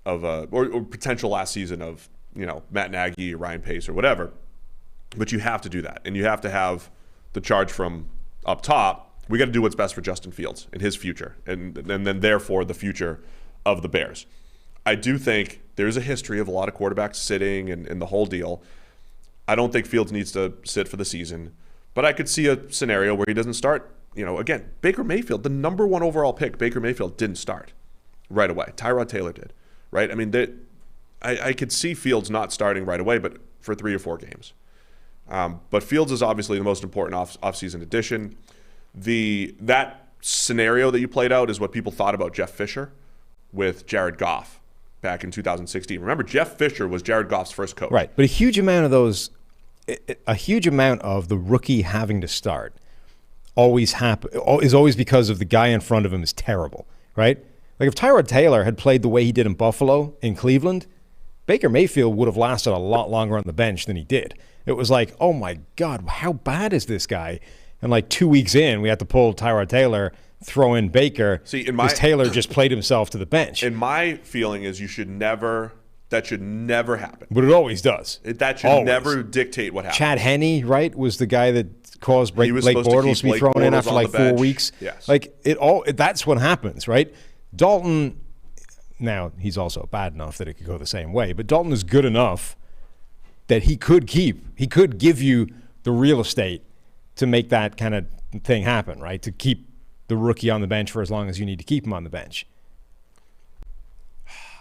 of or potential last season of, Matt Nagy or Ryan Pace or whatever. But you have to do that. And you have to have the charge from up top. We got to do what's best for Justin Fields and his future. And then, therefore, the future of the Bears. I do think there's a history of a lot of quarterbacks sitting and the whole deal. I don't think Fields needs to sit for the season, but I could see a scenario where he doesn't start. Again, Baker Mayfield, the number 1 overall pick, Baker Mayfield didn't start right away. Tyrod Taylor did, right? I mean, I could see Fields not starting right away, but for 3 or 4 games. But Fields is obviously the most important offseason addition. That scenario that you played out is what people thought about Jeff Fisher with Jared Goff back in 2016. Remember, Jeff Fisher was Jared Goff's first coach. Right, but a huge amount of the rookie having to start is always because of the guy in front of him is terrible, right? Like if Tyrod Taylor had played the way he did in Buffalo, in Cleveland, Baker Mayfield would have lasted a lot longer on the bench than he did. It was like, oh my God, how bad is this guy? And like 2 weeks in, we had to pull Tyrod Taylor, throw in Baker. See, because Taylor just played himself to the bench. And my feeling is that should never happen. But it always does. That should never dictate what happens. Chad Henne, right, was the guy that caused Blake Bortles to be thrown in after like 4 weeks. Yes. Like that's what happens, right? Dalton, now he's also bad enough that it could go the same way, but Dalton is good enough that he could give you the real estate to make that kind of thing happen, right? To keep the rookie on the bench for as long as you need to keep him on the bench.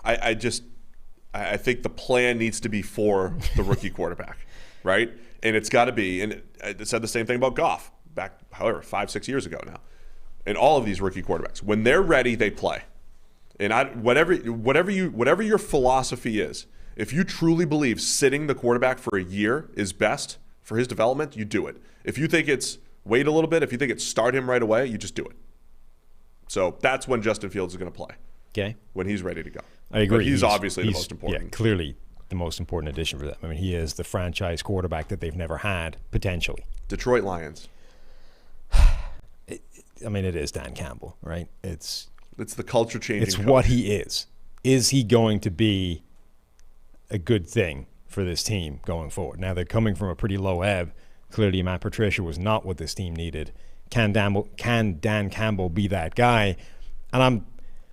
I think the plan needs to be for the rookie quarterback, right? And it's got to be, and I said the same thing about Goff back, 5-6 years ago now. And all of these rookie quarterbacks, when they're ready, they play. And whatever your philosophy is, if you truly believe sitting the quarterback for a year is best for his development, you do it. If you think it's wait a little bit, if you think it's start him right away, you just do it. So that's when Justin Fields is going to play. Okay. When he's ready to go. I agree. But he's obviously the most important. Yeah, clearly the most important addition for them. I mean, he is the franchise quarterback that they've never had, potentially. Detroit Lions. It is Dan Campbell, right? It's It's the culture changing. It's what he is. Is he going to be a good thing for this team going forward? Now, they're coming from a pretty low ebb. Clearly, Matt Patricia was not what this team needed. Can Dan Campbell be that guy? And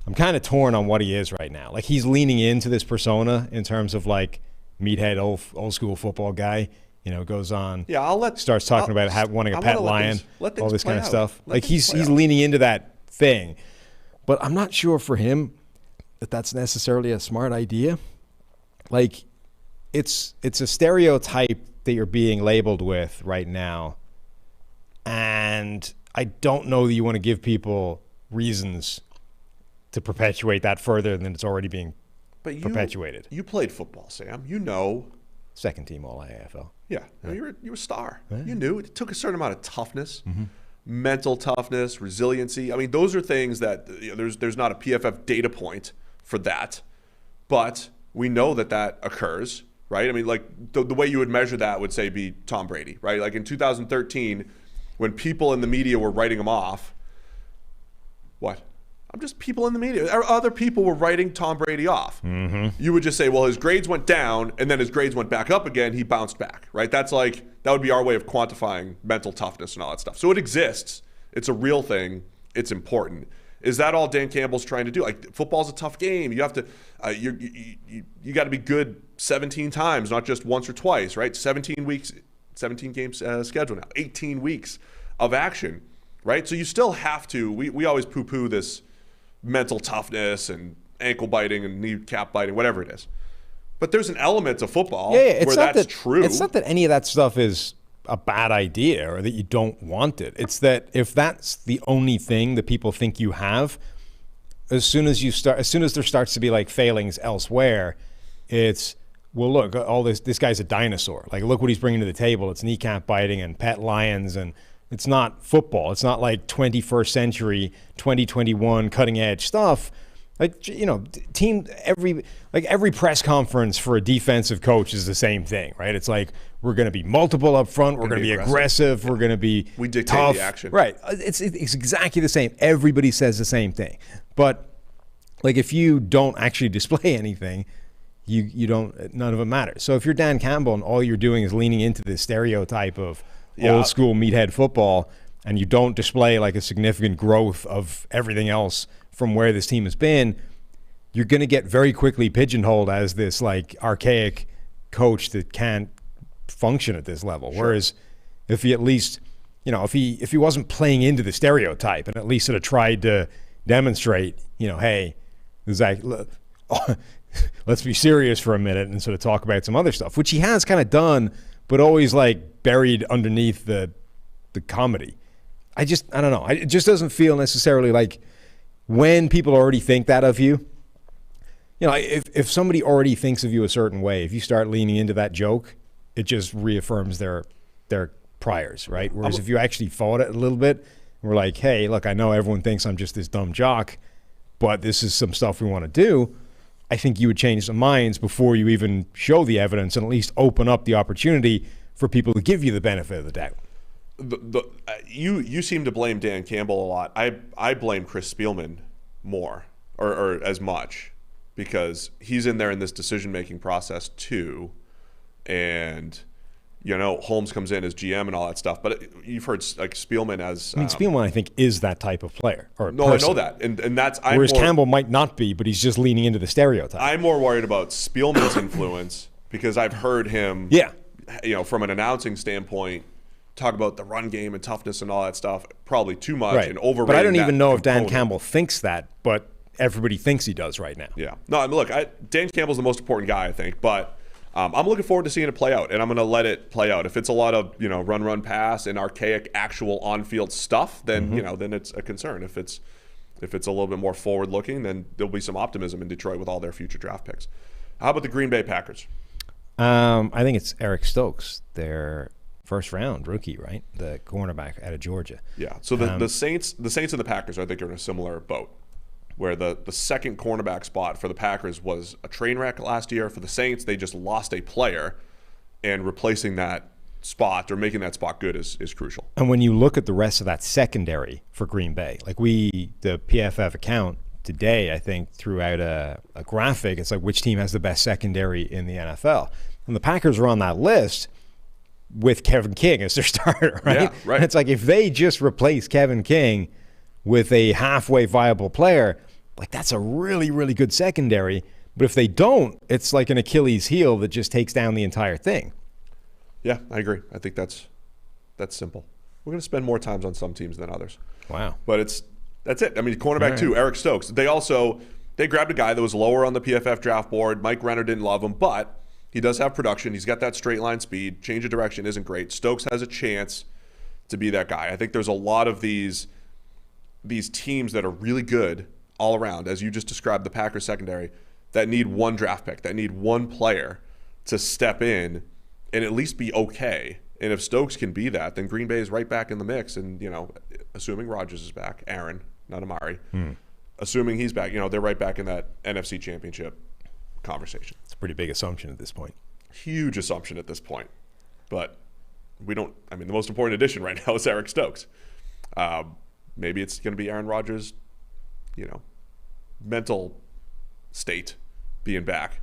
I'm kind of torn on what he is right now. Like, he's leaning into this persona in terms of like meathead old school football guy. You know, goes on. Yeah, starts talking about wanting a pet lion, all this kind of stuff. Like he's leaning into that thing. But I'm not sure for him that that's necessarily a smart idea. Like, it's a stereotype that you're being labeled with right now. And I don't know that you want to give people reasons to perpetuate that further than it's already being perpetuated. You played football, Sam. You know. Second team All AFL. Yeah. You were a star. Yeah. You knew it took a certain amount of toughness, mental toughness, resiliency. I mean, those are things that there's not a PFF data point for that, but we know that occurs, right? I mean, like the way you would measure that would say be Tom Brady, right? Like in 2013, when people in the media were writing him off, what? I'm just people in the media. Other people were writing Tom Brady off. You would just say, well, his grades went down, and then his grades went back up again. He bounced back, right? That would be our way of quantifying mental toughness and all that stuff. So it exists. It's a real thing. It's important. Is that all Dan Campbell's trying to do? Like, football's a tough game. You have to, you got to be good 17 times, not just once or twice, right? 17 weeks, 17 games schedule now, 18 weeks of action, right? So you still have to. We always poo-poo this mental toughness and ankle biting and kneecap biting, whatever it is. But there's an element of football where that's true. It's not that any of that stuff is a bad idea or that you don't want it. It's that if that's the only thing that people think you have, as soon as there starts to be like failings elsewhere, it's, well, look, all this guy's a dinosaur. Like, look what he's bringing to the table. It's kneecap biting and pet lions, and it's not football. It's not like 21st century, 2021 cutting edge stuff. Like, you know, every press conference for a defensive coach is the same thing, right? It's like, we're going to be multiple up front. We're going to be aggressive. We're going to be we dictate tough. The action. Right. It's exactly the same. Everybody says the same thing. But like, if you don't actually display anything, you don't, none of it matters. So if you're Dan Campbell and all you're doing is leaning into this stereotype of old school meathead football, and you don't display like a significant growth of everything else from where this team has been, you're going to get very quickly pigeonholed as this like archaic coach that can't function at this level. Sure. Whereas if he at least, you know, if he wasn't playing into the stereotype and at least sort of tried to demonstrate, you know, hey, Zach, let's be serious for a minute and sort of talk about some other stuff, which he has kind of done, but always like buried underneath the comedy. I don't know. It just doesn't feel necessarily like, when people already think that of you, you know, if somebody already thinks of you a certain way, if you start leaning into that joke, it just reaffirms their priors, right? Whereas if you actually fought it a little bit, and we're like, hey, look, I know everyone thinks I'm just this dumb jock, but this is some stuff we want to do, I think you would change some minds before you even show the evidence and at least open up the opportunity for people to give you the benefit of the doubt. You seem to blame Dan Campbell a lot. I blame Chris Spielman more or as much, because he's in there in this decision-making process too. And, you know, Holmes comes in as GM and all that stuff. But you've heard like Spielman as... Spielman, I think, is that type of player. Or no, person. I know that. And that's... Whereas Campbell might not be, but he's just leaning into the stereotype. I'm more worried about Spielman's influence because I've heard him, you know, from an announcing standpoint, talk about the run game and toughness and all that stuff probably too much and overrating. But I don't even know if Dan Campbell thinks that, but everybody thinks he does right now. Yeah. No, I mean, look, Dan Campbell's the most important guy, I think, but I'm looking forward to seeing it play out, and I'm going to let it play out. If it's a lot of, you know, run, pass and archaic actual on-field stuff, then, you know, then it's a concern. If it's a little bit more forward-looking, then there'll be some optimism in Detroit with all their future draft picks. How about the Green Bay Packers? I think it's Eric Stokes, their first-round rookie, right? The cornerback out of Georgia. Yeah. So the Saints and the Packers, I think, are in a similar boat, where the second cornerback spot for the Packers was a train wreck last year. For the Saints, they just lost a player, and replacing that spot or making that spot good is crucial. And when you look at the rest of that secondary for Green Bay, like the PFF account today, I think, threw out a graphic. It's like which team has the best secondary in the NFL. And the Packers are on that list with Kevin King as their starter, right? Yeah, right. And it's like if they just replace Kevin King with a halfway viable player, like that's a really, really good secondary. But if they don't, it's like an Achilles heel that just takes down the entire thing. Yeah, I agree. I think that's simple. We're going to spend more times on some teams than others. Wow. But that's it. I mean, cornerback too, Eric Stokes. They grabbed a guy that was lower on the PFF draft board. Mike Renner didn't love him, but he does have production. He's got that straight line speed. Change of direction isn't great. Stokes has a chance to be that guy. I think there's a lot of these teams that are really good all around, as you just described the Packers secondary, that need one draft pick, that need one player to step in and at least be okay. And if Stokes can be that, then Green Bay is right back in the mix. And, assuming Rodgers is back, Aaron, not Amari, assuming he's back, they're right back in that NFC Championship conversation. It's a pretty big assumption at this point. Huge assumption at this point. But the most important addition right now is Eric Stokes. Maybe it's going to be Aaron Rodgers, mental state being back.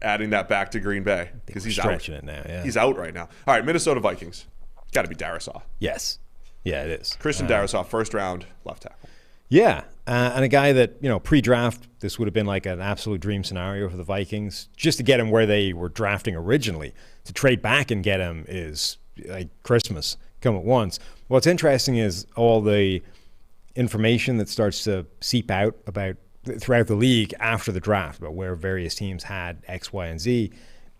Adding that back to Green Bay because he's stretching out. It now, yeah. He's out right now. All right, Minnesota Vikings. Got to be Darisaw. Yes. Yeah, it is. Christian Darisaw, first round left tackle. Yeah, and a guy that, pre-draft, this would have been like an absolute dream scenario for the Vikings. Just to get him where they were drafting originally. To trade back and get him is like Christmas come at once. What's interesting is all the information that starts to seep out about throughout the league after the draft about where various teams had X, Y, and Z.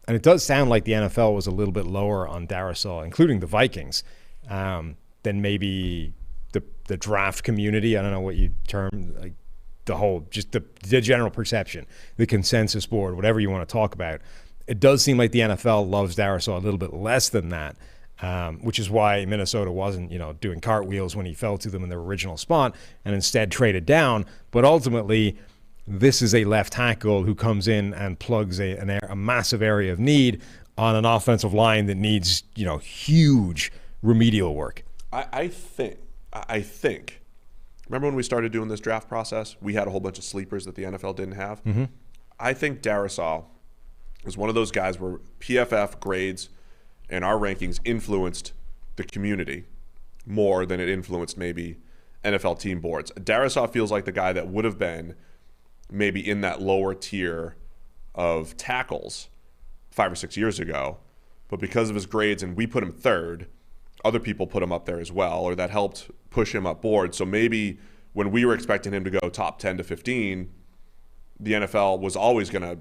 And it does sound like the NFL was a little bit lower on Darisaw, including the Vikings, than maybe the draft community. I don't know what you term, like the whole, just the general perception, the consensus board, whatever you want to talk about. It does seem like the NFL loves Darisaw a little bit less than that, which is why Minnesota wasn't, doing cartwheels when he fell to them in their original spot and instead traded down. But ultimately, this is a left tackle who comes in and plugs a massive area of need on an offensive line that needs, huge remedial work. I think, remember when we started doing this draft process, we had a whole bunch of sleepers that the NFL didn't have? Mm-hmm. I think Darisaw is one of those guys where PFF grades and our rankings influenced the community more than it influenced maybe NFL team boards. Darisaw feels like the guy that would have been maybe in that lower tier of tackles 5 or 6 years ago, but because of his grades and we put him third, other people put him up there as well, or that helped push him up board. So maybe when we were expecting him to go top 10 to 15, the NFL was always going to,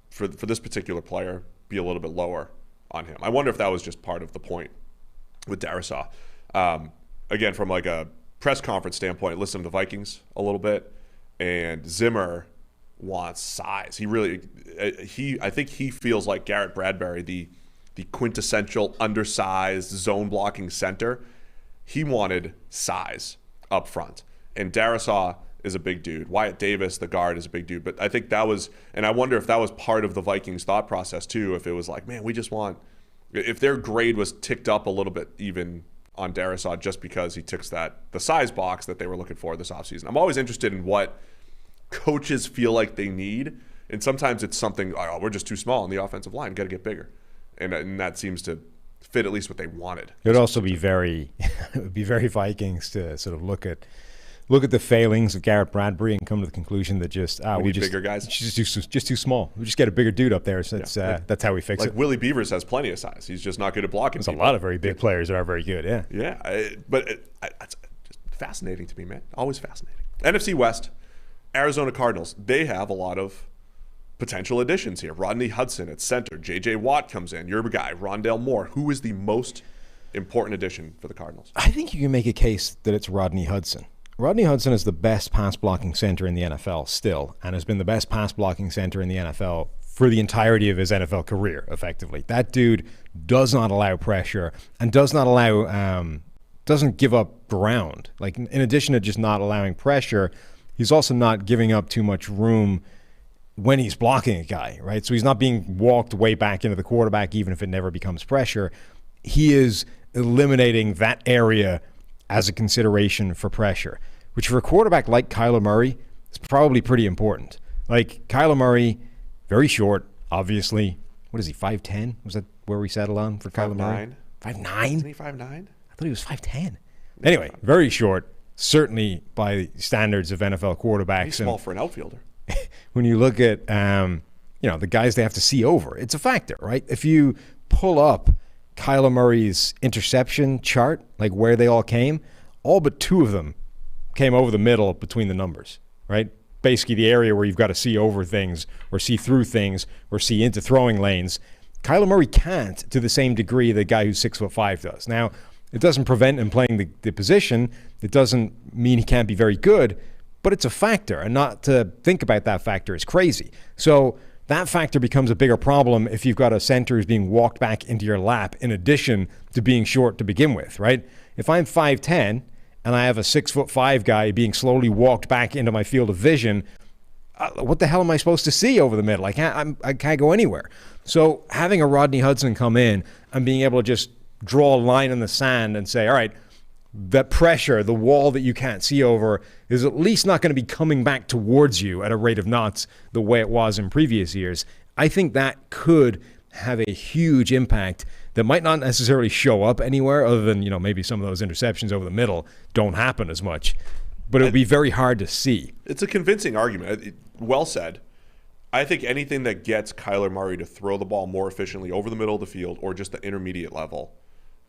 for this particular player, be a little bit lower on him. I wonder if that was just part of the point with Darisaw. Again, from like a press conference standpoint, listen to the Vikings a little bit, and Zimmer wants size. I think he feels like Garrett Bradbury, the quintessential undersized zone blocking center. He wanted size up front, and Darisaw is a big dude. Wyatt Davis, the guard, is a big dude. But I think that was, and I wonder if that was part of the Vikings thought process too, if it was like, man, we just want, if their grade was ticked up a little bit even on Darisaw just because he ticks the size box that they were looking for this offseason. I'm always interested in what coaches feel like they need, and sometimes it's something, oh, we're just too small on the offensive line, got to get bigger. And that seems to fit at least what they wanted. It would also be very Vikings to sort of look at the failings of Garrett Bradbury and come to the conclusion that we need bigger guys. Just too small. We just get a bigger dude up there. So that's how we fix it. Like Willie Beavers has plenty of size. He's just not good at blocking. There's a lot of very big players that are very good. Yeah. Yeah, but it's just fascinating to me, man. Always fascinating. NFC West, Arizona Cardinals. They have a lot of potential additions here. Rodney Hudson at center. J.J. Watt comes in. Your guy, Rondale Moore. Who is the most important addition for the Cardinals? I think you can make a case that it's Rodney Hudson. Rodney Hudson is the best pass-blocking center in the NFL still, and has been the best pass-blocking center in the NFL for the entirety of his NFL career, effectively. That dude does not allow pressure and doesn't give up ground. Like, in addition to just not allowing pressure, he's also not giving up too much room when he's blocking a guy, right? So he's not being walked way back into the quarterback, even if it never becomes pressure. He is eliminating that area as a consideration for pressure, which for a quarterback like Kyler Murray, is probably pretty important. Like Kyler Murray, very short, obviously. What is he, 5'10"? Was that where we settled on for Kyler Murray? 5'9"? Isn't he 5'9"? I thought he was 5'10". Anyway, very short, certainly by standards of NFL quarterbacks. He's small for an outfielder. When you look at the guys they have to see over, it's a factor, right? If you pull up Kyler Murray's interception chart, like where they all came, all but 2 of them came over the middle between the numbers, right? Basically the area where you've got to see over things or see through things or see into throwing lanes. Kyler Murray can't to the same degree the guy who's 6'5" does. Now, it doesn't prevent him playing the position. It doesn't mean he can't be very good, but it's a factor, and not to think about that factor is crazy. So that factor becomes a bigger problem if you've got a center who's being walked back into your lap in addition to being short to begin with, right? If I'm 5'10", and I have a 6'5" guy being slowly walked back into my field of vision, what the hell am I supposed to see over the middle? I can't go anywhere. So having a Rodney Hudson come in and being able to just draw a line in the sand and say, all right, that pressure, the wall that you can't see over, is at least not going to be coming back towards you at a rate of knots the way it was in previous years. I think that could have a huge impact that might not necessarily show up anywhere other than, maybe some of those interceptions over the middle don't happen as much. But it would be very hard to see. It's a convincing argument. Well said. I think anything that gets Kyler Murray to throw the ball more efficiently over the middle of the field or just the intermediate level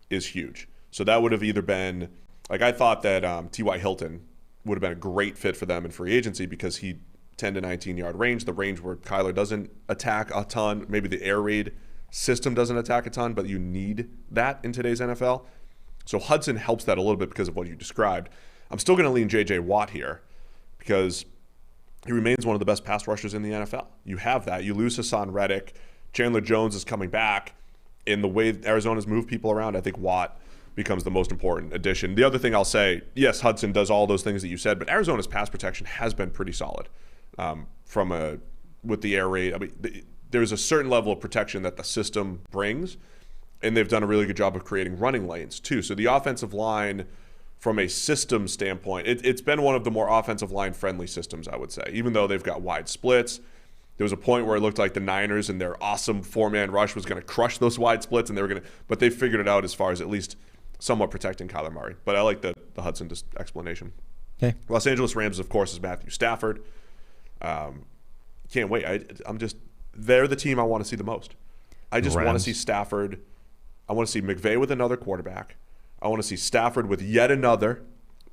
is huge. So that would have either been, like I thought that T.Y. Hilton would have been a great fit for them in free agency because he 10 to 19 yard range, the range where Kyler doesn't attack a ton, maybe the air raid system doesn't attack a ton, but you need that in today's NFL. So Hudson helps that a little bit because of what you described. I'm still going to lean J.J. Watt here because he remains one of the best pass rushers in the NFL. You have that. You lose Hassan Reddick. Chandler Jones is coming back. In the way Arizona's moved people around, I think Watt becomes the most important addition. The other thing I'll say, yes, Hudson does all those things that you said, but Arizona's pass protection has been pretty solid with the air raid. I mean, there's a certain level of protection that the system brings, and they've done a really good job of creating running lanes too. So the offensive line, from a system standpoint, it's been one of the more offensive line friendly systems, I would say, even though they've got wide splits. There was a point where it looked like the Niners and their awesome 4-man rush was going to crush those wide splits, and but they figured it out as far as at least somewhat protecting Kyler Murray. But I like the Hudson explanation. Okay. Los Angeles Rams, of course, is Matthew Stafford. Can't wait. They're the team I want to see the most. I just want to see Stafford. I want to see McVay with another quarterback. I want to see Stafford with yet another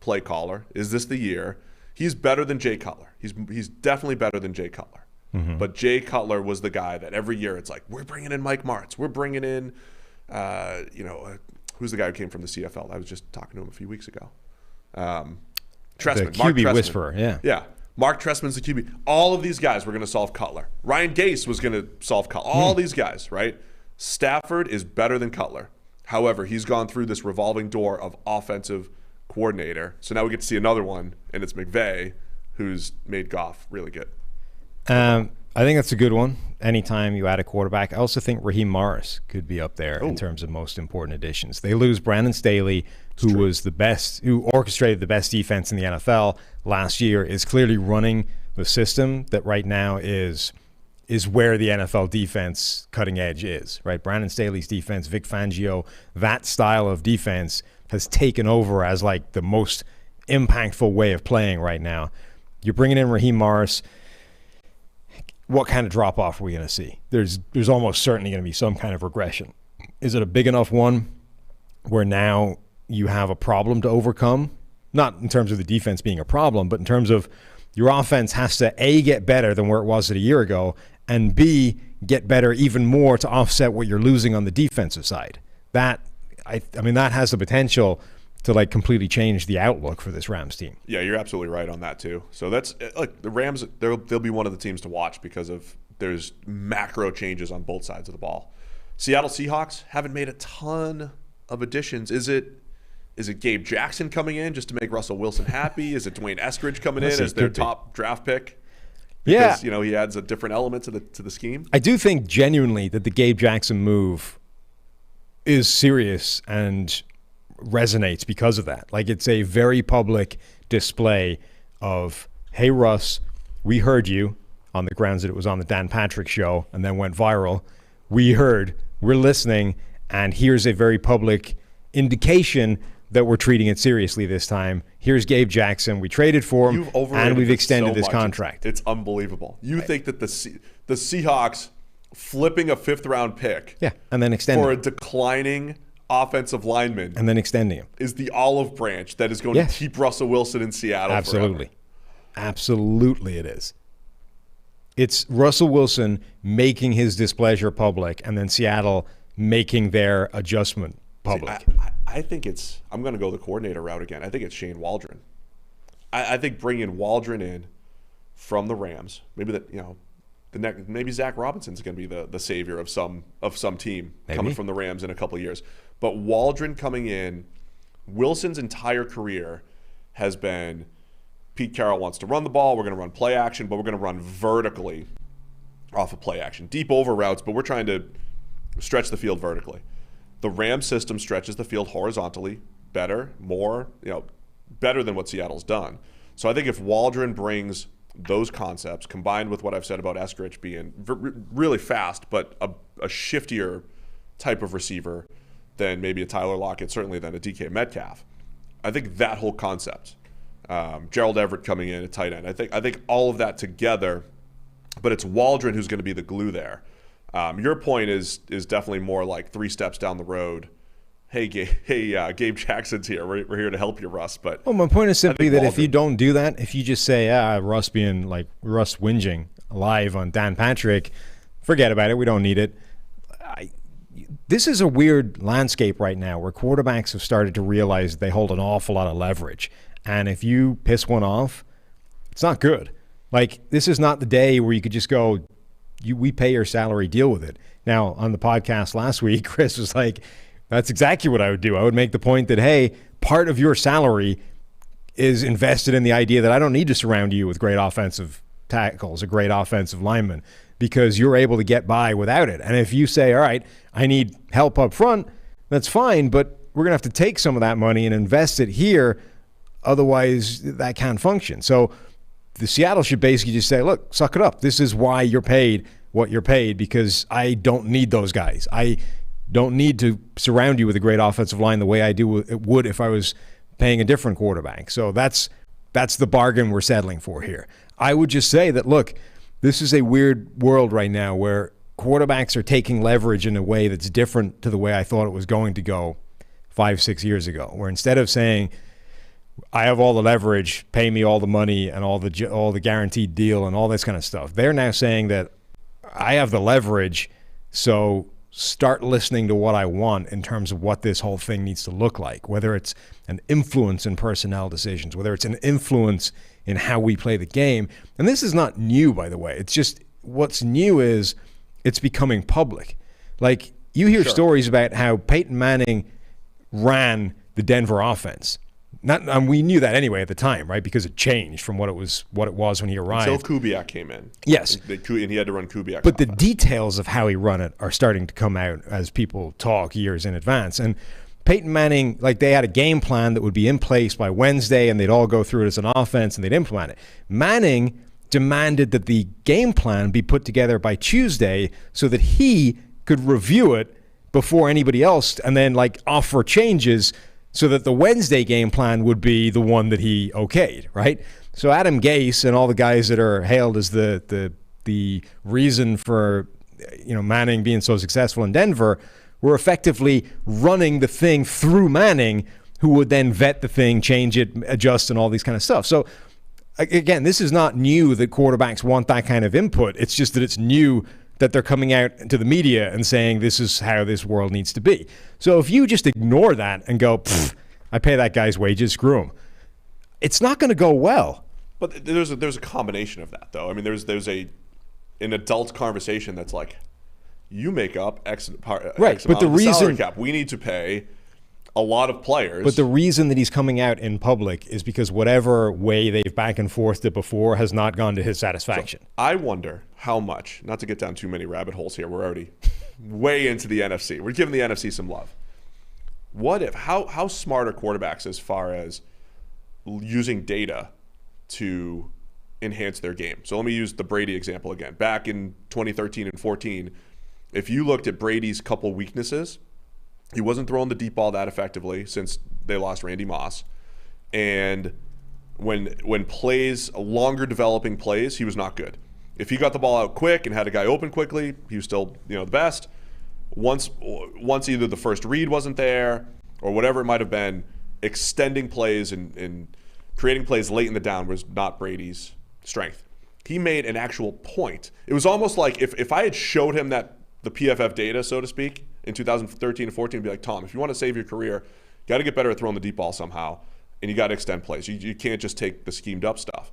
play caller. Is this the year? He's better than Jay Cutler. He's definitely better than Jay Cutler. Mm-hmm. But Jay Cutler was the guy that every year it's like, we're bringing in Mike Martz. We're bringing in, who's the guy who came from the CFL? I was just talking to him a few weeks ago. Trestman. The QB whisperer, yeah. Yeah. Mark Trestman's the QB. All of these guys were going to solve Cutler. Ryan Gase was going to solve Cutler. All these guys, right? Stafford is better than Cutler. However, he's gone through this revolving door of offensive coordinator. So now we get to see another one, and it's McVay, who's made Goff really good. I think that's a good one. Anytime you add a quarterback. I also think Raheem Morris could be up there in terms of most important additions. They lose Brandon Staley, who was the best, who orchestrated the best defense in the NFL last year, is clearly running the system that right now is where the NFL defense cutting edge is, right? Brandon Staley's defense, Vic Fangio, that style of defense has taken over as like the most impactful way of playing right now. You're bringing in Raheem Morris. What kind of drop-off are we going to see? There's almost certainly going to be some kind of regression. Is it a big enough one where now you have a problem to overcome? Not in terms of the defense being a problem, but in terms of your offense has to, A, get better than where it was a year ago, and B, get better even more to offset what you're losing on the defensive side. That, I mean, that has the potential to like completely change the outlook for this Rams team. Yeah, you're absolutely right on that too. So that's like the Rams, they'll be one of the teams to watch because of there's macro changes on both sides of the ball. Seattle Seahawks haven't made a ton of additions. Is it Gabe Jackson coming in just to make Russell Wilson happy? Is it Dwayne Eskridge coming in as their top draft pick? Because, he adds a different element to the scheme. I do think genuinely that the Gabe Jackson move is serious and resonates because of that. Like, it's a very public display of hey, Russ, we heard you on the grounds that it was on the Dan Patrick show and then went viral. We heard, we're listening, and here's a very public indication that we're treating it seriously this time. Here's Gabe Jackson. We traded for him, and we've extended his contract. It's unbelievable. You think that the Seahawks flipping a 5th-round pick and then extending for a declining offensive lineman and then extending him is the olive branch that is going to keep Russell Wilson in Seattle Absolutely. forever. Absolutely it is. It's Russell Wilson making his displeasure public and then Seattle making their adjustment public. See, I think it's – I'm going to go the coordinator route again. I think it's Shane Waldron. I think bringing Waldron in from the Rams, maybe that maybe Zach Robinson's going to be the savior of some team coming from the Rams in a couple of years. But Waldron coming in, Wilson's entire career has been Pete Carroll wants to run the ball. We're going to run play action, but we're going to run vertically off of play action. Deep over routes, but we're trying to stretch the field vertically. The Rams system stretches the field horizontally better, better than what Seattle's done. So I think if Waldron brings those concepts combined with what I've said about Eskridge being really fast, but a shiftier type of receiver than maybe a Tyler Lockett, certainly than a DK Metcalf, I think that whole concept, Gerald Everett coming in at tight end, I think all of that together, but it's Waldron who's going to be the glue there. Your point is definitely more like 3 steps down the road. Hey, Gabe Jackson's here. We're here to help you, Russ. But my point is simply that if you don't do that, if you just say, Russ being like Russ whinging live on Dan Patrick, forget about it. We don't need it. This is a weird landscape right now where quarterbacks have started to realize they hold an awful lot of leverage. And if you piss one off, it's not good. Like, this is not the day where you could just go, we pay your salary, deal with it. Now, on the podcast last week, Chris was like, that's exactly what I would do. I would make the point that, hey, part of your salary is invested in the idea that I don't need to surround you with great offensive tackles, a great offensive lineman, because you're able to get by without it. And if you say, all right, I need help up front, that's fine, but we're going to have to take some of that money and invest it here. Otherwise, that can't function. So the Seattle should basically just say, look, suck it up. This is why you're paid what you're paid, because I don't need those guys. I don't need to surround you with a great offensive line the way I would if I was paying a different quarterback. So that's the bargain we're settling for here. I would just say that, look, this is a weird world right now where quarterbacks are taking leverage in a way that's different to the way I thought it was going to go 5-6 years ago, where instead of saying, I have all the leverage, pay me all the money and all the guaranteed deal and all this kind of stuff, they're now saying that I have the leverage, so start listening to what I want in terms of what this whole thing needs to look like, whether it's an influence in personnel decisions, whether it's an influence in how we play the game. And this is not new, by the way. It's just what's new is it's becoming public. Like, you hear stories about how Peyton Manning ran the Denver offense. And we knew that anyway at the time, right? Because it changed from what it was when he arrived. Until Kubiak came in. Yes. And he had to run Kubiak. But the details of how he run it are starting to come out as people talk years in advance. And Peyton Manning, like, they had a game plan that would be in place by Wednesday, and they'd all go through it as an offense, and they'd implement it. Manning demanded that the game plan be put together by Tuesday so that he could review it before anybody else and then, like, offer changes so that the Wednesday game plan would be the one that he okayed, right? So Adam Gase and all the guys that are hailed as the reason for Manning being so successful in Denver were effectively running the thing through Manning, who would then vet the thing, change it, adjust, and all these kind of stuff. So again, this is not new that quarterbacks want that kind of input. It's just that it's new that they're coming out to the media and saying this is how this world needs to be. So if you just ignore that and go, I pay that guy's wages, screw him, it's not going to go well. But there's a combination of that, though. I mean, there's an adult conversation that's like, you make up X amount but the of the salary reason cap. We need to pay a lot of players. But the reason that he's coming out in public is because whatever way they've back and forthed it before has not gone to his satisfaction. So I wonder how much, not to get down too many rabbit holes here, we're already way into the NFC. We're giving the NFC some love. How smart are quarterbacks as far as using data to enhance their game. So let me use the Brady example again. Back in 2013 and 14, if you looked at Brady's couple weaknesses, he wasn't throwing the deep ball that effectively since they lost Randy Moss. And when plays, longer developing plays, he was not good. If he got the ball out quick and had a guy open quickly, he was still, the best. Once either the first read wasn't there or whatever it might have been, extending plays and creating plays late in the down was not Brady's strength. He made an actual point. It was almost like if I had showed him the PFF data, so to speak, in 2013 and 14, I'd be like, Tom, if you want to save your career, you got to get better at throwing the deep ball somehow, and you got to extend plays. You can't just take the schemed up stuff.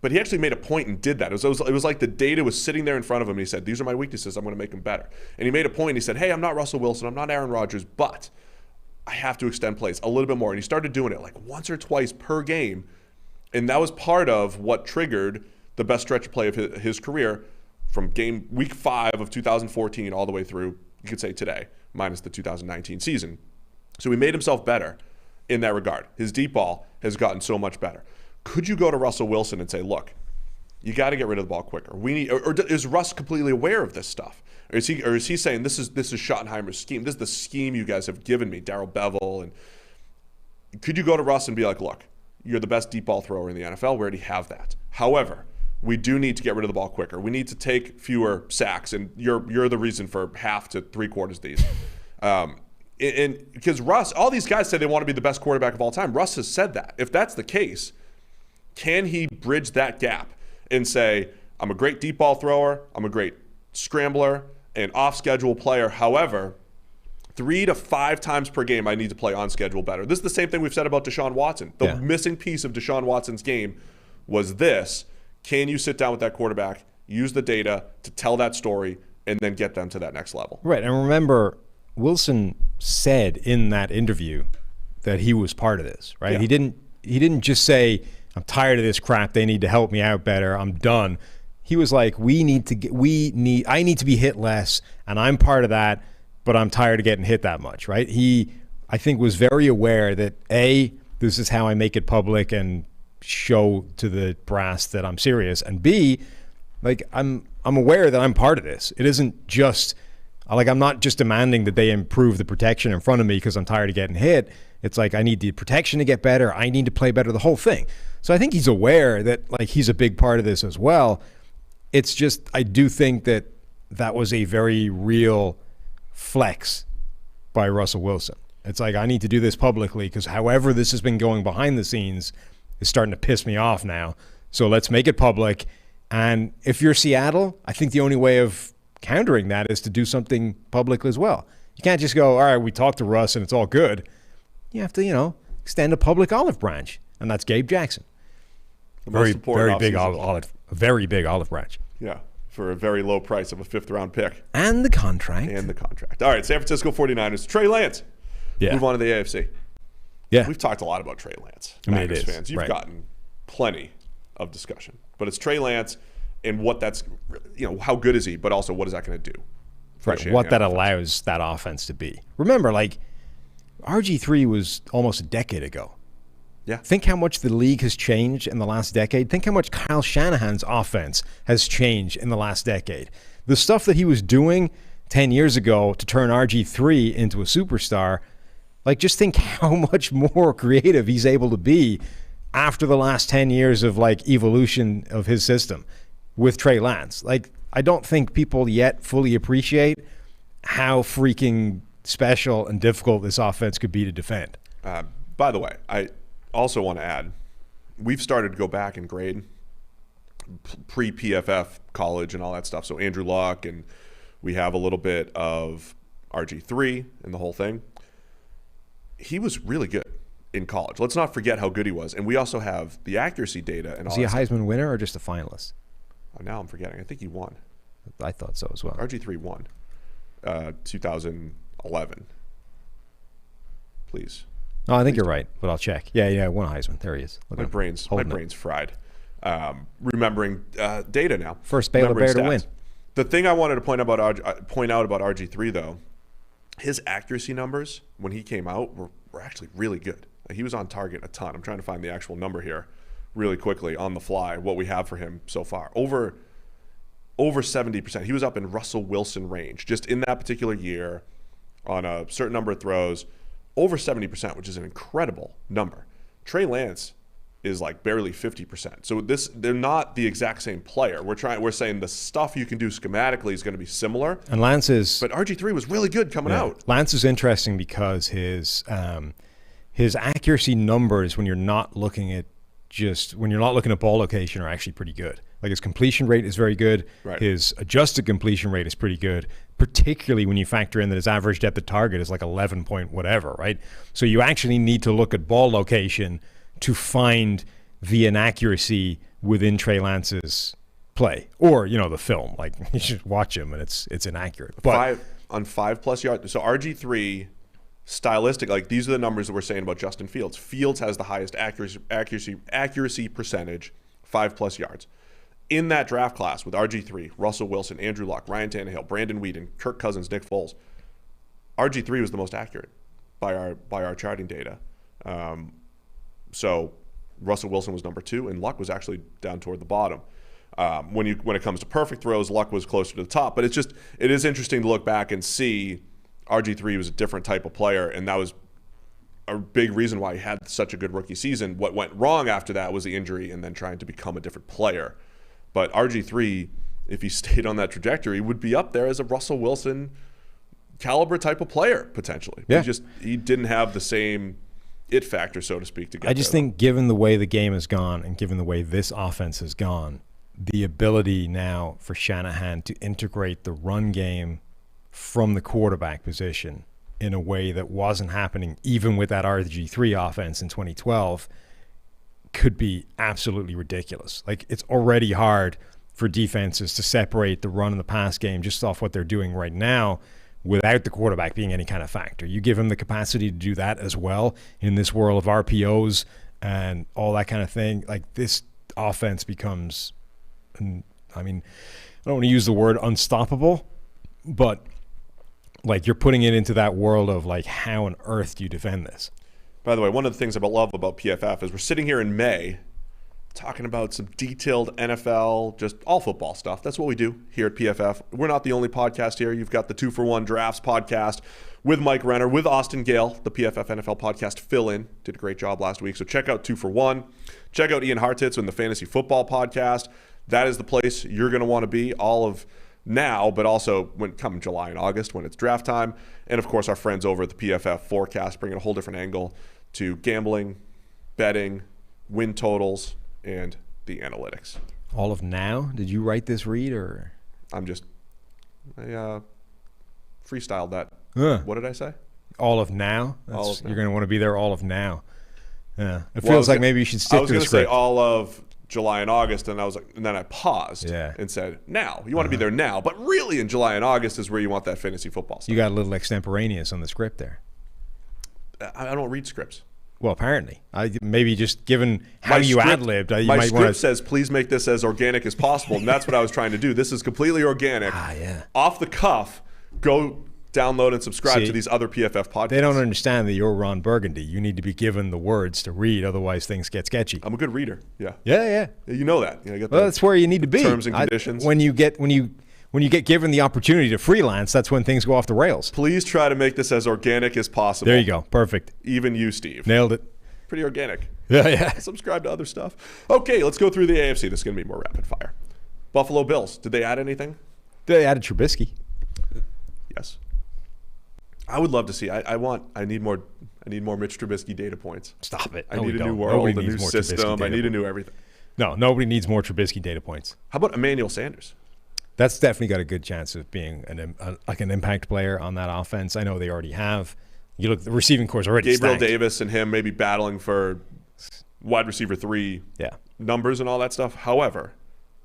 But he actually made a point and did that. It was like the data was sitting there in front of him, and he said, these are my weaknesses. I'm going to make them better. And he made a point, and he said, hey, I'm not Russell Wilson. I'm not Aaron Rodgers, but I have to extend plays a little bit more. And he started doing it like once or twice per game, and that was part of what triggered the best stretch of play of his career from week 5 of 2014 all the way through, you could say today, minus the 2019 season. So he made himself better in that regard. His deep ball has gotten so much better. Could you go to Russell Wilson and say, look, you got to get rid of the ball quicker? Or is Russ completely aware of this stuff? Or is he saying this is Schottenheimer's scheme? This is the scheme you guys have given me, Darrell Bevel. And could you go to Russ and be like, look, you're the best deep ball thrower in the NFL. We already have that. However, we do need to get rid of the ball quicker. We need to take fewer sacks, and you're the reason for half to 3/4 of these. And because Russ, all these guys say they want to be the best quarterback of all time. Russ has said that. If that's the case, can he bridge that gap and say, I'm a great deep ball thrower, I'm a great scrambler, and off-schedule player. However, 3 to 5 times per game, I need to play on schedule better. This is the same thing we've said about Deshaun Watson. The missing piece of Deshaun Watson's game was this. Can you sit down with that quarterback, use the data to tell that story, and then get them to that next level? Right. And remember, Wilson said in that interview that he was part of this, right? Yeah. He didn't just say, I'm tired of this crap. They need to help me out better. I'm done. He was like, I need to be hit less, and I'm part of that, but I'm tired of getting hit that much, right? He, I think, was very aware that A, this is how I make it public and show to the brass that I'm serious, and B, like I'm aware that I'm part of this. It isn't just like I'm not just demanding that they improve the protection in front of me because I'm tired of getting hit. It's like I need the protection to get better. I need to play better, the whole thing. So I think he's aware that like he's a big part of this as well. It's just I do think that was a very real flex by Russell Wilson. It's like I need to do this publicly because however this has been going behind the scenes is starting to piss me off now. So let's make it public. And if you're Seattle, I think the only way of countering that is to do something public as well. You can't just go, all right, we talked to Russ and it's all good. You have to, extend a public olive branch, and that's Gabe Jackson. Very big olive branch. Yeah, for a very low price of a 5th-round pick. And the contract. All right, San Francisco 49ers. Trey Lance. Yeah. Move on to the AFC. Yeah. We've talked a lot about Trey Lance. It is. Fans. You've gotten plenty of discussion. But it's Trey Lance and what that's, how good is he, but also what is that going to do? Right, what that allows that offense to be. Remember, RG3 was almost a decade ago. Yeah. Think how much the league has changed in the last decade. Think how much Kyle Shanahan's offense has changed in the last decade. The stuff that he was doing 10 years ago to turn RG3 into a superstar, just think how much more creative he's able to be after the last 10 years of evolution of his system with Trey Lance. I don't think people yet fully appreciate how freaking special and difficult this offense could be to defend. By the way, I also want to add, we've started to go back and grade pre-PFF college and all that stuff. So Andrew Luck, and we have a little bit of RG3 and the whole thing. He was really good in college. Let's not forget how good he was. And we also have the accuracy data. And was he a Heisman winner or just a finalist? Now I'm forgetting. I think he won. I thought so as well. RG3 won 2011. Please. No, I think you're right, but I'll check. Yeah, won a Heisman. There he is. My brain's fried. Remembering data now. First Baylor Bear to win. The thing I wanted to point out about RG3 though, his accuracy numbers when he came out were actually really good. He was on target a ton. I'm trying to find the actual number here really quickly on the fly what we have for him so far. Over 70%. He was up in Russell Wilson range just in that particular year on a certain number of throws. Over 70%, which is an incredible number. Trey Lance is like barely 50%. So they're not the exact same player. We're saying the stuff you can do schematically is going to be similar. And Lance is, but RG3 was really good coming out. Lance is interesting because his accuracy numbers when you're not looking at ball location are actually pretty good. Like his completion rate is very good. Right. His adjusted completion rate is pretty good, particularly when you factor in that his average depth of target is like 11 point whatever, right? So you actually need to look at ball location to find the inaccuracy within Trey Lance's play or, the film. Like you should watch him and it's inaccurate. But 5+ yards. So RG3 stylistic, like these are the numbers that we're saying about Justin Fields. Fields has the highest accuracy percentage, 5+ yards. In that draft class with RG3, Russell Wilson, Andrew Luck, Ryan Tannehill, Brandon Whedon, Kirk Cousins, Nick Foles, RG3 was the most accurate by our charting data. So Russell Wilson was number 2, and Luck was actually down toward the bottom. When it comes to perfect throws, Luck was closer to the top. But it is interesting to look back and see RG3 was a different type of player, and that was a big reason why he had such a good rookie season. What went wrong after that was the injury and then trying to become a different player. But RG3, if he stayed on that trajectory, would be up there as a Russell Wilson caliber type of player, potentially. Yeah. He didn't have the same it factor, so to speak, to get I just think given the way the game has gone and given the way this offense has gone, the ability now for Shanahan to integrate the run game from the quarterback position in a way that wasn't happening even with that RG3 offense in 2012 could be absolutely ridiculous. Like, it's already hard for defenses to separate the run and the pass game just off what they're doing right now without the quarterback being any kind of factor. You give him the capacity to do that as well in this world of RPOs and all that kind of thing. Like, this offense becomes, I mean, I don't want to use the word unstoppable, but like, you're putting it into that world of like, how on earth do you defend this? By the way, one of the things I love about PFF is we're sitting here in May talking about some detailed NFL, just all football stuff. That's what we do here at PFF. We're not the only podcast here. You've got the 2-for-1 Drafts podcast with Mike Renner, with Austin Gale, the PFF NFL podcast fill-in. Did a great job last week. So check out 2-for-1. Check out Ian Hartitz on the Fantasy Football podcast. That is the place you're going to want to be all of now, but also when come July and August when it's draft time. And, of course, our friends over at the PFF Forecast bringing a whole different angle to gambling, betting, win totals, and the analytics. All of now? Did you write this read or? I freestyled that. What did I say? All of now? All of now. You're going to want to be there all of now. Yeah. It feels like maybe you should stick to the script. I was going to say all of July and August, and then I paused and said, now. You want to be there now. But really in July and August is where you want that fantasy football stuff. You got a little extemporaneous on the script there. I don't read scripts. Well, apparently. Maybe just given how you ad-libbed. My script says, please make this as organic as possible, and that's what I was trying to do. This is completely organic. Off the cuff, go download and subscribe to these other PFF podcasts. They don't understand that you're Ron Burgundy. You need to be given the words to read, otherwise things get sketchy. I'm a good reader, Yeah. You know that. That's where you need to be. Terms and conditions. When you get given the opportunity to freelance, that's when things go off the rails. Please try to make this as organic as possible. There you go. Perfect. Even you, Steve. Nailed it. Pretty organic. Yeah. Subscribe to other stuff. Okay, let's go through the AFC. This is going to be more rapid fire. Buffalo Bills. Did they add anything? They added Trubisky. Yes. I would love to see. I need more Mitch Trubisky data points. Stop it. I need a new world, a new system. I need a new everything. No, nobody needs more Trubisky data points. How about Emmanuel Sanders? That's definitely got a good chance of being an impact player on that offense. I know they already have. You look, the receiving corps is already Gabriel stacked. Davis and him maybe battling for wide receiver 3 numbers and all that stuff. However,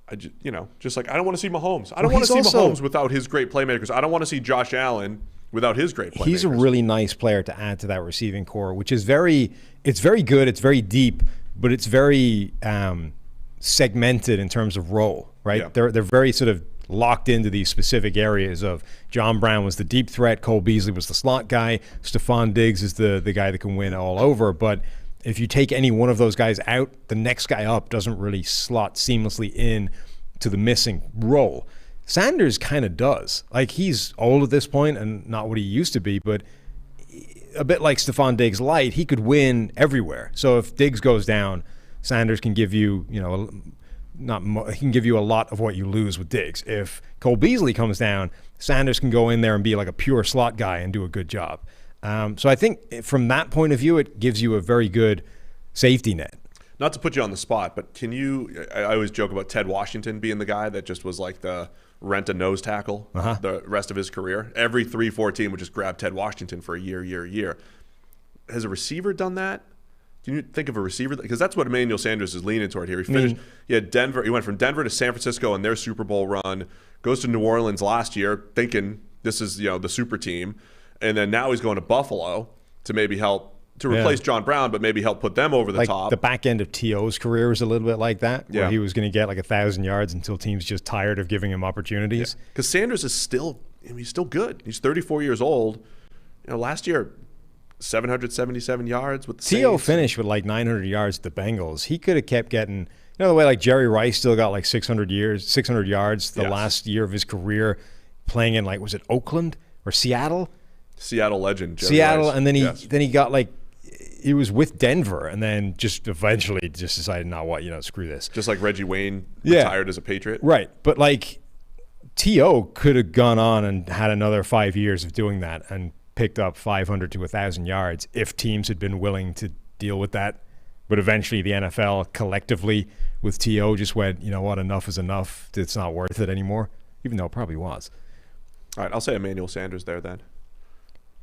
I don't want to see Mahomes. I don't want to see Mahomes without his great playmakers. I don't want to see Josh Allen without his great playmakers. He's a really nice player to add to that receiving corps, which is very good. It's very deep, but it's very segmented in terms of role, right? Yeah. They're very sort of locked into these specific areas of John Brown was the deep threat, Cole Beasley was the slot guy, Stephon Diggs is the guy that can win all over, but if you take any one of those guys out, the next guy up doesn't really slot seamlessly in to the missing role. Sanders kind of does. Like, he's old at this point and not what he used to be, but a bit like Stephon Diggs light, he could win everywhere. So if Diggs goes down, Sanders can give you, he can give you a lot of what you lose with Diggs. If Cole Beasley comes down, Sanders can go in there and be like a pure slot guy and do a good job. So I think from that point of view, it gives you a very good safety net. Not to put you on the spot, but I always joke about Ted Washington being the guy that just was like the rent a nose tackle the rest of his career. Every 3-4 team would just grab Ted Washington for a year. Has a receiver done that? Can you think of a receiver? Because that's what Emmanuel Sanders is leaning toward here. He had Denver. He went from Denver to San Francisco in their Super Bowl run, goes to New Orleans last year thinking this is the super team, and then now he's going to Buffalo to maybe help to replace John Brown, but maybe help put them over the top. The back end of T.O.'s career was a little bit like that, where he was going to get like 1,000 yards until teams just tired of giving him opportunities. Because Sanders is still good. He's 34 years old. Last year, 777 yards with the Saints. T.O. finished with like 900 yards at the Bengals. He could have kept getting, the way like Jerry Rice still got like 600 yards the last year of his career playing in was it Oakland or Seattle? Seattle legend. Jerry Rice. And then he got he was with Denver and then just eventually just decided, screw this. Just like Reggie Wayne retired as a Patriot. Right. But T.O. could have gone on and had another 5 years of doing that and picked up 500 to 1,000 yards if teams had been willing to deal with that. But eventually the NFL collectively with T.O. just went, enough is enough. It's not worth it anymore, even though it probably was. All right, I'll say Emmanuel Sanders there then.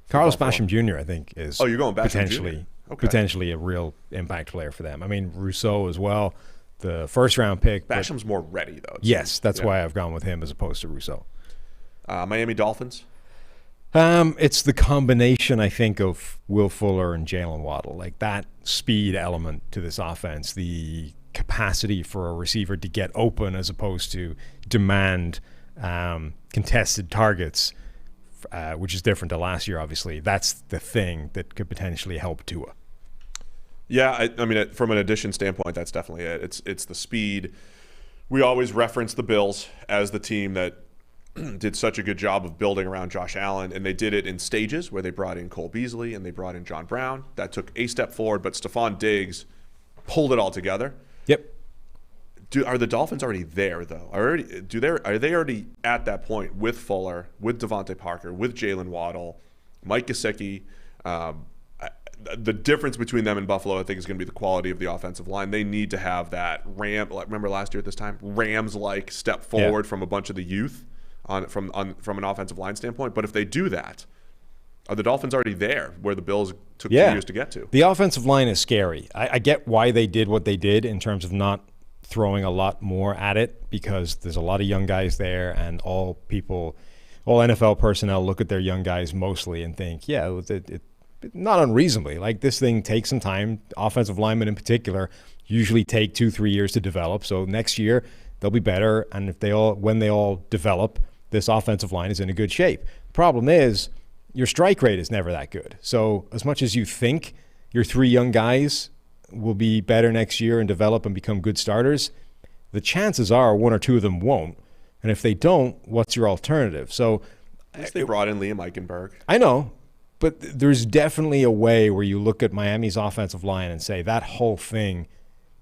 Carlos Basham Jr., I think, is you're going potentially a real impact player for them. I mean, Rousseau as well, the first-round pick. Basham's more ready, though. Yes, that's why I've gone with him as opposed to Rousseau. Miami Dolphins? It's the combination, I think, of Will Fuller and Jalen Waddle. That speed element to this offense, the capacity for a receiver to get open as opposed to demand contested targets, which is different to last year, obviously. That's the thing that could potentially help Tua. Yeah, I mean, from an addition standpoint, that's definitely it. It's the speed. We always reference the Bills as the team that did such a good job of building around Josh Allen, and they did it in stages where they brought in Cole Beasley and they brought in John Brown. That took a step forward, but Stephon Diggs pulled it all together. Yep. Are the Dolphins already there, though? Are they already at that point with Fuller, with Devontae Parker, with Jalen Waddle, Mike Gesicki? The difference between them and Buffalo, I think, is going to be the quality of the offensive line. They need to have that remember last year at this time? Rams-like step forward from a bunch of the youth from an offensive line standpoint. But if they do that, are the Dolphins already there where the Bills took 2 years to get to? The offensive line is scary. I get why they did what they did in terms of not throwing a lot more at it, because there's a lot of young guys there, and all NFL personnel look at their young guys mostly and think, not unreasonably, this thing takes some time. Offensive linemen in particular usually take 2-3 years to develop. So next year they'll be better, and when they all develop, this offensive line is in a good shape. Problem is, your strike rate is never that good. So as much as you think your 3 young guys will be better next year and develop and become good starters, the chances are 1 or 2 of them won't. And if they don't, what's your alternative? So they brought in Liam Eichenberg. I know, but there's definitely a way where you look at Miami's offensive line and say that whole thing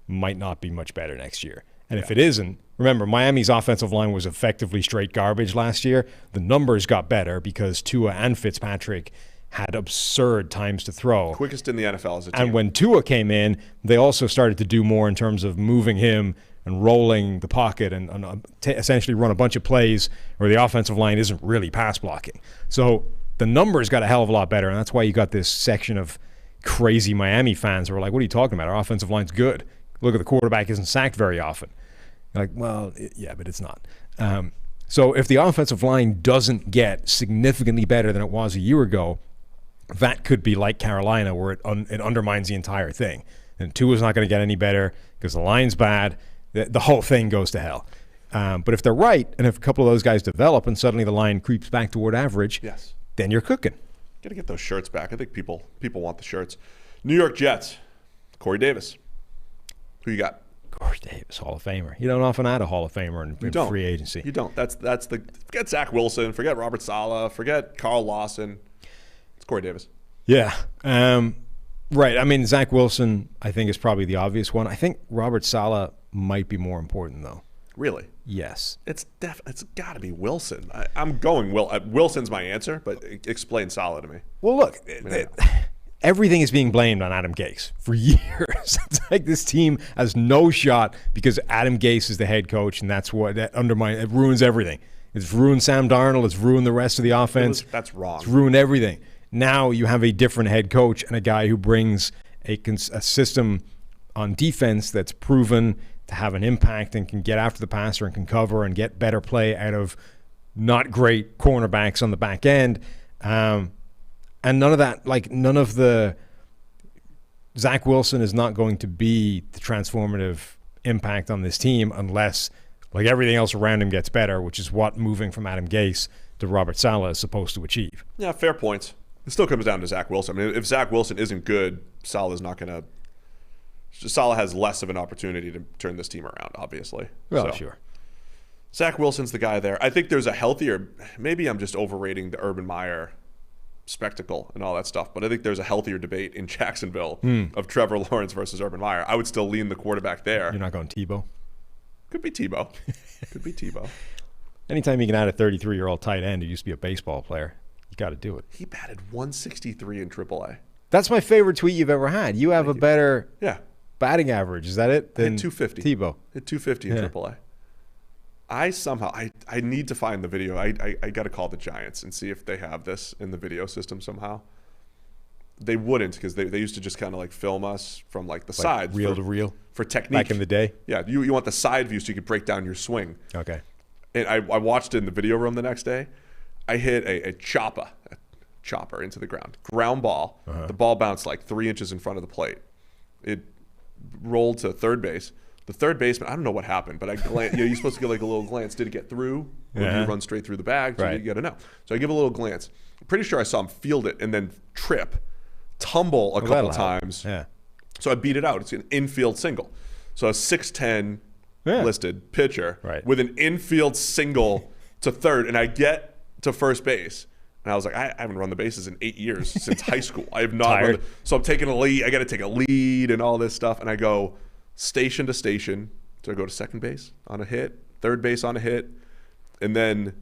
might not be much better next year. And if it isn't, remember, Miami's offensive line was effectively straight garbage last year. The numbers got better because Tua and Fitzpatrick had absurd times to throw. Quickest in the NFL as a team. And when Tua came in, they also started to do more in terms of moving him and rolling the pocket and essentially run a bunch of plays where the offensive line isn't really pass blocking. So the numbers got a hell of a lot better, and that's why you got this section of crazy Miami fans who are like, what are you talking about? Our offensive line's good. Look at the quarterback isn't sacked very often. You're like, well, yeah, but it's not. So if the offensive line doesn't get significantly better than it was a year ago, that could be like Carolina, where it undermines the entire thing. And Tua's not going to get any better because the line's bad. The whole thing goes to hell. But if they're right, and if a couple of those guys develop and suddenly the line creeps back toward average, then you're cooking. Got to get those shirts back. I think people want the shirts. New York Jets. Corey Davis. Who you got? Corey Davis, Hall of Famer. You don't often add a Hall of Famer in free agency. You don't. That's the forget Zach Wilson, forget Robert Saleh, forget Carl Lawson. It's Corey Davis. Yeah. Right. I mean, Zach Wilson, I think, is probably the obvious one. I think Robert Saleh might be more important, though. Really? Yes. It's got to be Wilson. I'm going Wilson's my answer, but explain Saleh to me. Well, look, everything is being blamed on Adam Gase for years. It's like this team has no shot because Adam Gase is the head coach, and that ruins everything. It's ruined Sam Darnold. It's ruined the rest of the offense. That's wrong. It's ruined everything. Now you have a different head coach and a guy who brings a system on defense that's proven to have an impact and can get after the passer and can cover and get better play out of not great cornerbacks on the back end. And none of the Zach Wilson is not going to be the transformative impact on this team unless like everything else around him gets better, which is what moving from Adam Gase to Robert Saleh is supposed to achieve. Yeah, fair points. It still comes down to Zach Wilson. I mean, if Zach Wilson isn't good, Saleh's not going to. Saleh has less of an opportunity to turn this team around, obviously. Well, sure. Zach Wilson's the guy there. I think there's a healthier. Maybe I'm just overrating the Urban Meyer spectacle and all that stuff, but I think there's a healthier debate in Jacksonville of Trevor Lawrence versus Urban Meyer. I would still lean the quarterback there. You're not going Tebow? Could be Tebow. Could be Tebow. Anytime you can add a 33-year-old tight end who used to be a baseball player, you got to do it. He batted 163 in AAA. That's my favorite tweet you've ever had. You have a better batting average. Is that it? Than 250. Tebow. Hit 250 in AAA. I need to find the video. I got to call the Giants and see if they have this in the video system somehow. They wouldn't because they used to just kind of like film us from like the sides. Reel to reel? For technique. Back in the day? Yeah. You want the side view so you could break down your swing. Okay. And I watched it in the video room the next day. I hit a chopper into the ground. Ground ball. The ball bounced like 3 inches in front of the plate. It rolled to third base. The third baseman, I don't know what happened, but I glanced. You're supposed to get like a little glance. Did it get through? Or did you run straight through the bag? So you got to know. So I give a little glance. I'm pretty sure I saw him field it and then tumble a couple times. Yeah. So I beat it out. It's an infield single. So a 6'10" listed pitcher with an infield single to third, and I get to first base. And I was like, I haven't run the bases in 8 years since high school. I have not run so I'm taking a lead. I got to take a lead and all this stuff. And I go station to station. So I go to second base on a hit, third base on a hit. And then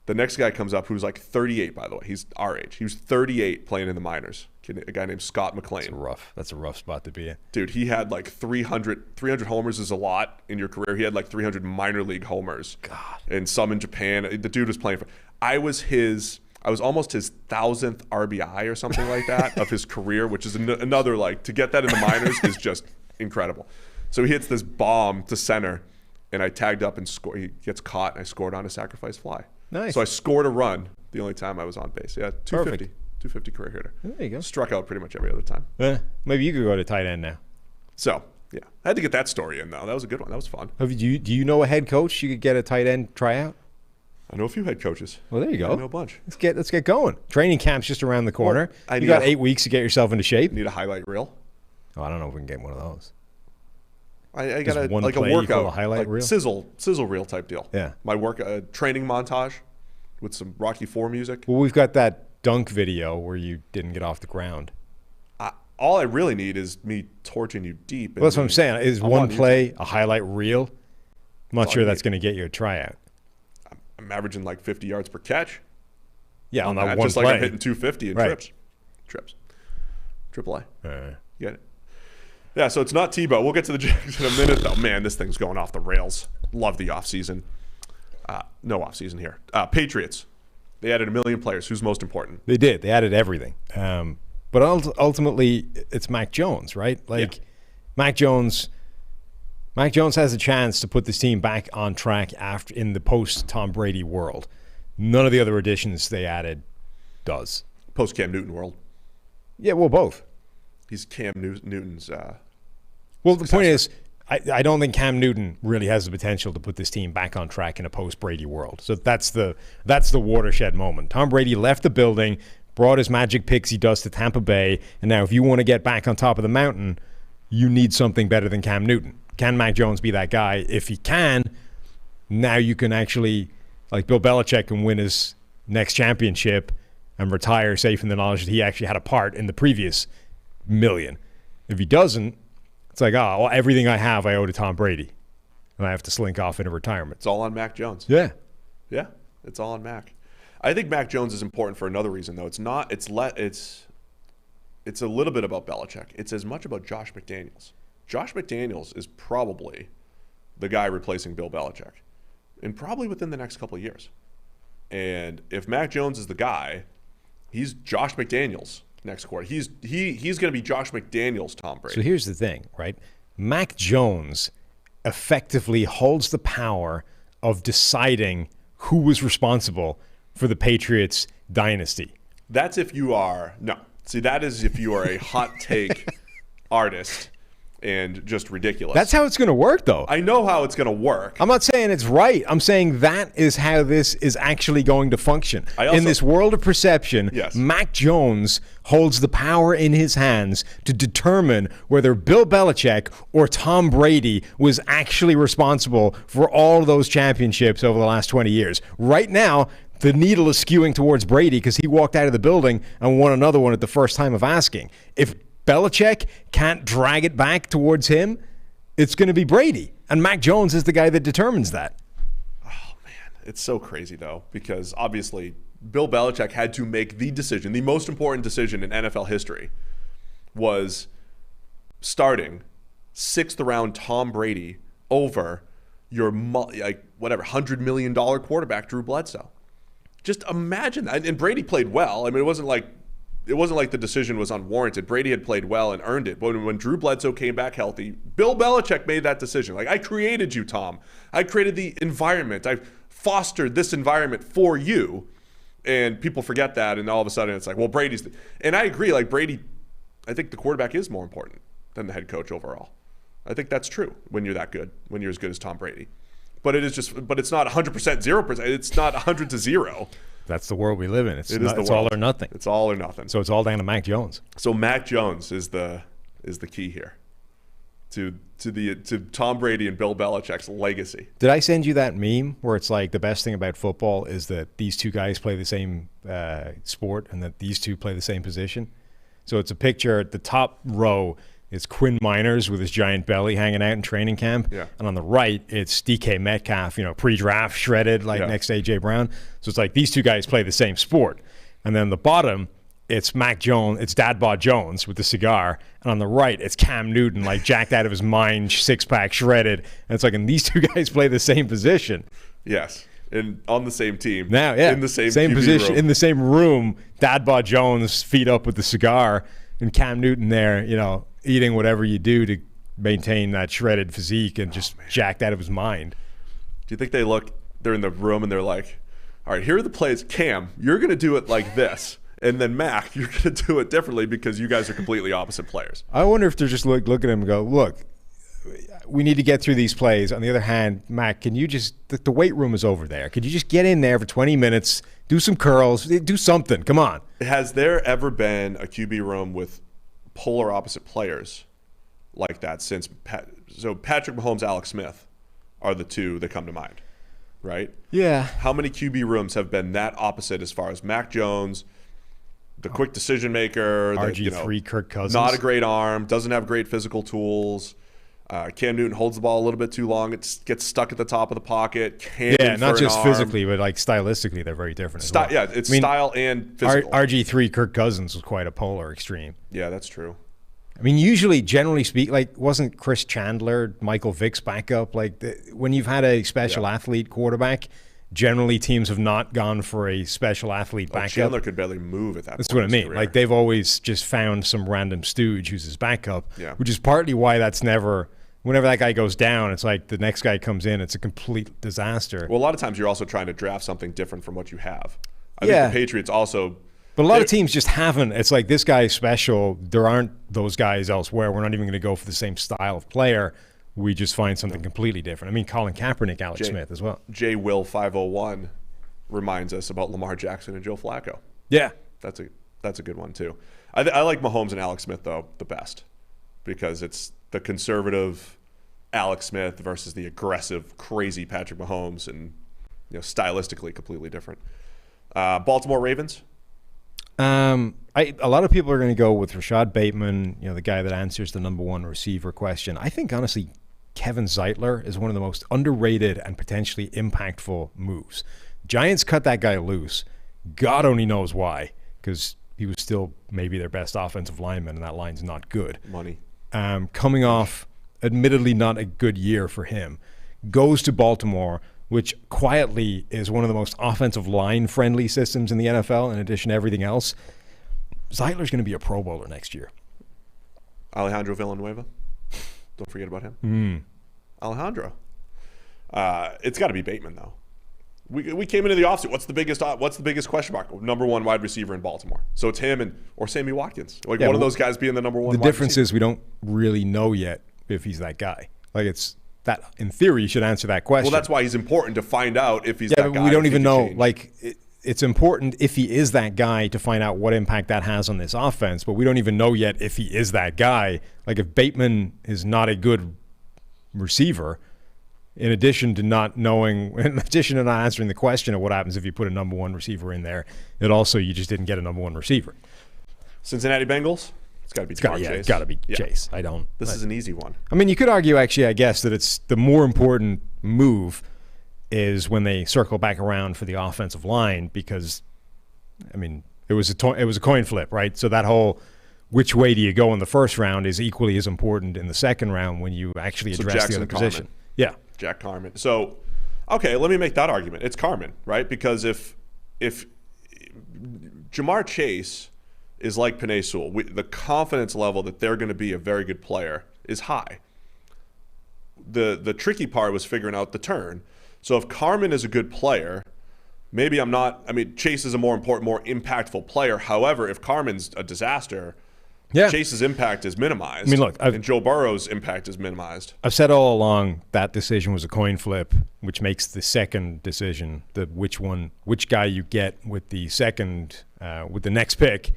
the next guy comes up who's like 38, by the way. He's our age. He was 38 playing in the minors. A guy named Scott McLean. That's a rough spot to be in. Dude, he had like 300 homers is a lot in your career. He had like 300 minor league homers. God. And some in Japan. The dude was playing for I was almost his 1,000th RBI or something like that of his career, which is another, like, to get that in the minors is just incredible. So he hits this bomb to center, and I tagged up and score. He gets caught, and I scored on a sacrifice fly. Nice. So I scored a run the only time I was on base. Yeah, 250. 250 career hitter. There you go. Struck out pretty much every other time. Maybe you could go to tight end now. So, yeah. I had to get that story in, though. That was a good one. That was fun. Do you know a head coach you could get a tight end tryout? I know a few head coaches. Well, there you go. I know a bunch. Let's get going. Training camp's just around the corner. Well, you got 8 weeks to get yourself into shape. Need a highlight reel. Oh, I don't know if we can get one of those. I got a workout, a highlight reel? sizzle reel type deal. Yeah. My training montage with some Rocky IV music. Well, we've got that dunk video where you didn't get off the ground. All I really need is me torching you deep. Well, that's what I'm saying. Is one play a highlight reel? I'm not sure that's going to get you a tryout. I'm averaging like 50 yards per catch. Yeah, on that one just play. Like I'm hitting 250 in trips. AAA. You get it? Yeah, so it's not Tebow. We'll get to the Jags in a minute, though. Man, this thing's going off the rails. Love the offseason. No offseason here. Patriots. They added 1 million players. Who's most important? They did. They added everything. But ultimately, it's Mac Jones, right? Mac Jones has a chance to put this team back on track after in the post-Tom Brady world. None of the other additions they added does. Post-Cam Newton world. Yeah, well, both. He's Cam Newton's Well, the point is, I don't think Cam Newton really has the potential to put this team back on track in a post-Brady world. So that's the watershed moment. Tom Brady left the building, brought his magic pixie dust to Tampa Bay, and now if you want to get back on top of the mountain, you need something better than Cam Newton. Can Mac Jones be that guy? If he can, now you can actually, like Bill Belichick can win his next championship and retire safe in the knowledge that he actually had a part in the previous million. If he doesn't, it's like, oh, well, everything I have I owe to Tom Brady, and I have to slink off into retirement. It's all on Mac Jones. Yeah. Yeah, it's all on Mac. I think Mac Jones is important for another reason, though. It's a little bit about Belichick. It's as much about Josh McDaniels. Josh McDaniels is probably the guy replacing Bill Belichick, and probably within the next couple of years. And if Mac Jones is the guy, he's Josh McDaniels next quarter. He's going to be Josh McDaniels, Tom Brady. So here's the thing, right? Mac Jones effectively holds the power of deciding who was responsible for the Patriots dynasty. That's if you are that is if you are a hot take artist and just ridiculous. That's how it's going to work, though. I know how it's going to work. I'm not saying it's right. I'm saying that is how this is actually going to function. In this world of perception, yes, Mac Jones holds the power in his hands to determine whether Bill Belichick or Tom Brady was actually responsible for all of those championships over the last 20 years. Right now, the needle is skewing towards Brady because he walked out of the building and won another one at the first time of asking. If Belichick can't drag it back towards him, it's going to be Brady. And Mac Jones is the guy that determines that. Oh, man. It's so crazy, though, because obviously Bill Belichick had to make the decision, the most important decision in NFL history, was starting 6th round Tom Brady over your $100 million quarterback, Drew Bledsoe. Just imagine that. And Brady played well. I mean, it wasn't like the decision was unwarranted. Brady had played well and earned it. But when Drew Bledsoe came back healthy, Bill Belichick made that decision. Like, I created you, Tom. I created the environment. I fostered this environment for you. And people forget that, and all of a sudden it's like, well, Brady's and I agree, like Brady, I think the quarterback is more important than the head coach overall. I think that's true when you're that good, when you're as good as Tom Brady. But it's not 100%, 0%. It's not 100 to 0. That's the world we live in. It's all or nothing. It's all or nothing. So it's all down to Mac Jones. So Mac Jones is the key here to Tom Brady and Bill Belichick's legacy. Did I send you that meme where it's like the best thing about football is that these two guys play the same sport and that these two play the same position? So it's a picture at the top row. It's Quinn Miners with his giant belly hanging out in training camp. Yeah. And on the right, it's DK Metcalf, pre-draft, shredded, next to A.J. Brown. So it's like these two guys play the same sport. And then the bottom, it's Mac Jones, it's Dad Bod Jones with the cigar. And on the right, it's Cam Newton, jacked out of his mind, six-pack, shredded. And it's like, and these two guys play the same position. Yes. And on the same team. Now, yeah. In the same position, room. in the same room, Dad Bod Jones, feet up with the cigar, and Cam Newton there, eating whatever you do to maintain that shredded physique and just jacked out of his mind. Do you think they're in the room and they're like, all right, here are the plays. Cam, you're going to do it like this. And then Mac, you're going to do it differently because you guys are completely opposite players. I wonder if they're just look at him and go, look, we need to get through these plays. On the other hand, Mac, can you just – the weight room is over there. Could you just get in there for 20 minutes, do some curls, do something? Come on. Has there ever been a QB room with polar opposite players like that since so Patrick Mahomes, Alex Smith are the two that come to mind, right? Yeah. How many QB rooms have been that opposite as far as Mac Jones, the quick decision maker, RG3, Kirk Cousins, not a great arm, doesn't have great physical tools. Cam Newton holds the ball a little bit too long. It gets stuck at the top of the pocket. Not just physically, but stylistically, they're very different. Yeah, it's style and physical. RG3, Kirk Cousins was quite a polar extreme. Yeah, that's true. I mean, usually, generally speaking, wasn't Chris Chandler, Michael Vick's backup? When you've had a special athlete quarterback, generally teams have not gone for a special athlete backup. Chandler could barely move at that point. That's what I mean. Career. They've always just found some random stooge who's his backup, which is partly why that's never – whenever that guy goes down, it's like the next guy comes in, it's a complete disaster. Well, a lot of times you're also trying to draft something different from what you have. I think the Patriots also – But a lot of teams just haven't. It's like this guy is special. There aren't those guys elsewhere. We're not even going to go for the same style of player. We just find something completely different. I mean, Colin Kaepernick, Alex Smith as well. J. Will 501 reminds us about Lamar Jackson and Joe Flacco. Yeah. That's a good one, too. I like Mahomes and Alex Smith, though, the best. because it's the conservative Alex Smith versus the aggressive, crazy Patrick Mahomes, and stylistically completely different. Baltimore Ravens. A lot of people are going to go with Rashad Bateman, the guy that answers the number one receiver question. I think honestly, Kevin Zeitler is one of the most underrated and potentially impactful moves. Giants cut that guy loose. God only knows why, because he was still maybe their best offensive lineman, and that line's not good. Money. Coming off, admittedly not a good year for him, goes to Baltimore, which quietly is one of the most offensive line-friendly systems in the NFL, in addition to everything else. Zeitler's going to be a Pro Bowler next year. Alejandro Villanueva. Don't forget about him. Alejandro. It's got to be Bateman, though. We came into the offseason. What's the biggest question mark? Number one wide receiver in Baltimore. So it's him or Sammy Watkins. One of those guys being the number one. The difference is we don't really know yet if he's that guy. It's that, in theory, you should answer that question. Well, that's why he's important to find out if he's that guy. Yeah, but we don't even know. It's important if he is that guy to find out what impact that has on this offense, but we don't even know yet if he is that guy. If Bateman is not a good receiver, in addition to not answering the question of what happens if you put a number one receiver in there, you just didn't get a number one receiver. Cincinnati Bengals? It's got to be Jamar Chase. It's got to be Chase. This is an easy one. I mean, you could argue, actually, I guess, that it's the more important move is when they circle back around for the offensive line, because, I mean, it was a coin flip, right? So that whole which way do you go in the first round is equally as important in the second round when you actually address the other position. Yeah. Jack Carman. So, okay, let me make that argument. It's Carman, right? Because if Jamar Chase is like Penei Sewell, the confidence level that they're going to be a very good player is high. The tricky part was figuring out the turn. So if Carman is a good player, maybe Chase is a more important, more impactful player. However, if Carman's a disaster, Chase's impact is minimized. I mean, look, and Joe Burrow's impact is minimized. I've said all along that decision was a coin flip, which makes the second decision, which guy you get with the second, with the next pick,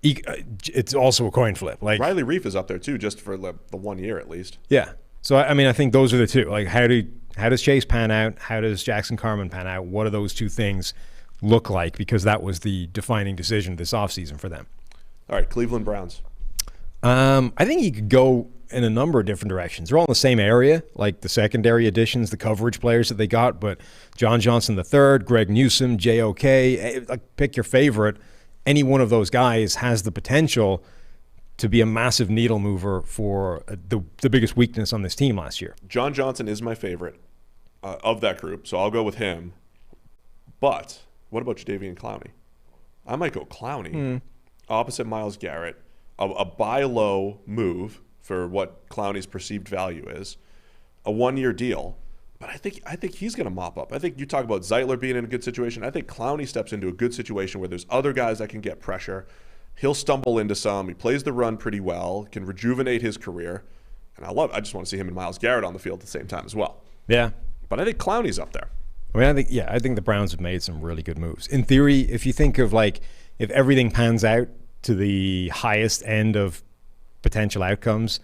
it's also a coin flip. Riley Reif is up there too, just for the 1 year at least. Yeah. So I think those are the two. How does Chase pan out? How does Jackson Carman pan out? What do those two things look like? Because that was the defining decision this offseason for them. All right, Cleveland Browns. I think you could go in a number of different directions. They're all in the same area, like the secondary additions, the coverage players that they got. But John Johnson III, Greg Newsome, JOK, pick your favorite. Any one of those guys has the potential to be a massive needle mover for the biggest weakness on this team last year. John Johnson is my favorite of that group, so I'll go with him. But what about Jadeveon Clowney? I might go Clowney opposite Myles Garrett, a buy low move for what Clowney's perceived value is, a 1 year deal. But I think he's going to mop up. I think you talk about Zeitler being in a good situation. I think Clowney steps into a good situation where there's other guys that can get pressure. He'll stumble into some. He plays the run pretty well, can rejuvenate his career. And I just want to see him and Myles Garrett on the field at the same time as well. Yeah. But I think Clowney's up there. I think the Browns have made some really good moves. In theory, if you think of if everything pans out to the highest end of potential outcomes,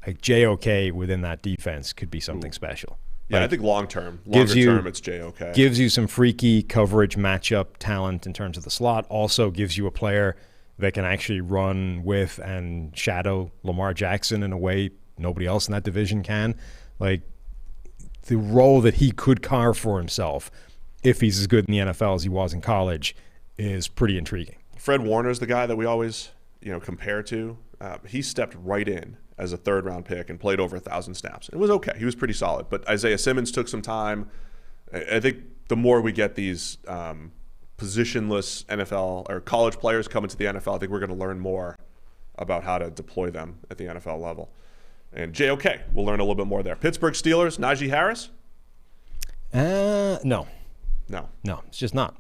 JOK within that defense could be something special. Yeah, I think longer term, it's JOK. Gives you some freaky coverage matchup talent in terms of the slot. Also gives you a player that can actually run with and shadow Lamar Jackson in a way nobody else in that division can. The role that he could carve for himself, if he's as good in the NFL as he was in college, is pretty intriguing. Fred Warner's the guy that we always compare to. He stepped right in as a third-round pick and played over 1,000 snaps. It was okay. He was pretty solid. But Isaiah Simmons took some time. I think the more we get these positionless NFL or college players coming to the NFL, I think we're going to learn more about how to deploy them at the NFL level. And JOK, we'll learn a little bit more there. Pittsburgh Steelers, Najee Harris? No, it's just not.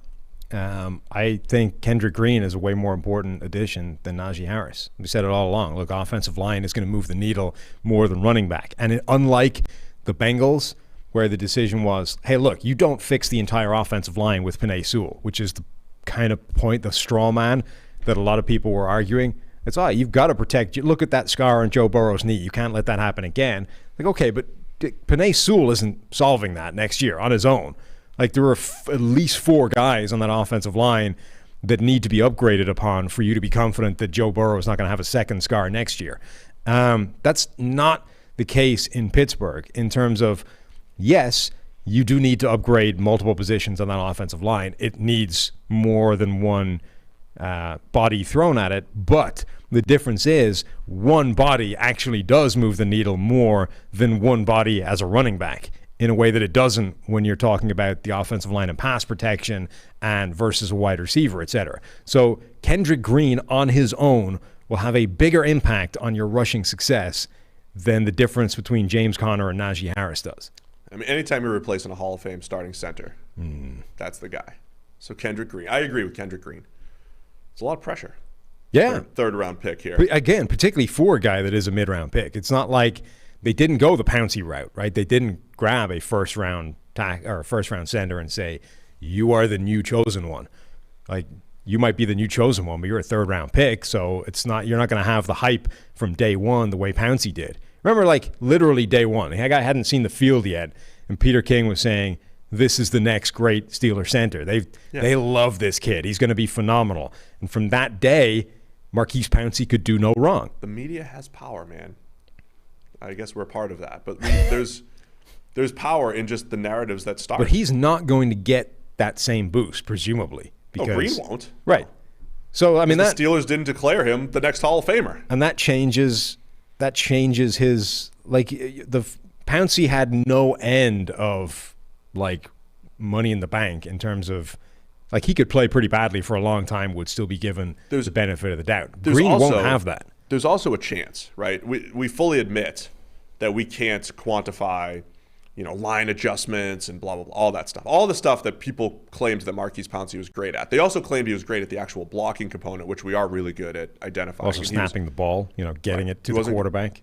I think Kendrick Green is a way more important addition than Najee Harris. We said it all along. Look, offensive line is going to move the needle more than running back. And unlike the Bengals, where the decision was, hey, look, you don't fix the entire offensive line with Penei Sewell, which is the kind of point, the straw man that a lot of people were arguing. It's all right. You've got to protect. Look at that scar on Joe Burrow's knee. You can't let that happen again. Like, okay, but Penei Sewell isn't solving that next year on his own. Like, there are at least 4 guys on that offensive line that need to be upgraded upon for you to be confident that Joe Burrow is not going to have a second scar next year. That's not the case in Pittsburgh in terms of, yes, you do need to upgrade multiple positions on that offensive line. It needs more than one body thrown at it, but the difference is one body actually does move the needle more than one body as a running back in a way that it doesn't when you're talking about the offensive line and pass protection and versus a wide receiver, et cetera. So Kendrick Green on his own will have a bigger impact on your rushing success than the difference between James Conner and Najee Harris does. I mean, anytime you're replacing a Hall of Fame starting center, that's the guy. So Kendrick Green. I agree with Kendrick Green. It's a lot of pressure. Yeah. Third round pick here. Again, particularly for a guy that is a mid-round pick. It's not like they didn't go the Pouncey route, right? They didn't grab a first-round center and say, you are the new chosen one. Like, you might be the new chosen one, but you're a third-round pick, so you're not going to have the hype from day one the way Pouncey did. Remember, like, literally day one. The guy hadn't seen the field yet, and Peter King was saying, this is the next great Steeler center. They love this kid. He's going to be phenomenal. And from that day, Marquise Pouncey could do no wrong. The media has power, man. I guess we're a part of that. But there's power in just the narratives that start. But he's not going to get that same boost, presumably. Because, Green won't. Right. So, I mean, the Steelers didn't declare him the next Hall of Famer. And that changes his, like, the Pouncey had no end of, like, money in the bank in terms of, like, he could play pretty badly for a long time, would still be given the benefit of the doubt. Green won't have that. There's also a chance, right? We fully admit that we can't quantify, line adjustments and blah, blah, blah, all that stuff. All the stuff that people claimed that Marquise Pouncey was great at. They also claimed he was great at the actual blocking component, which we are really good at identifying. Also snapping the ball, getting it to the quarterback.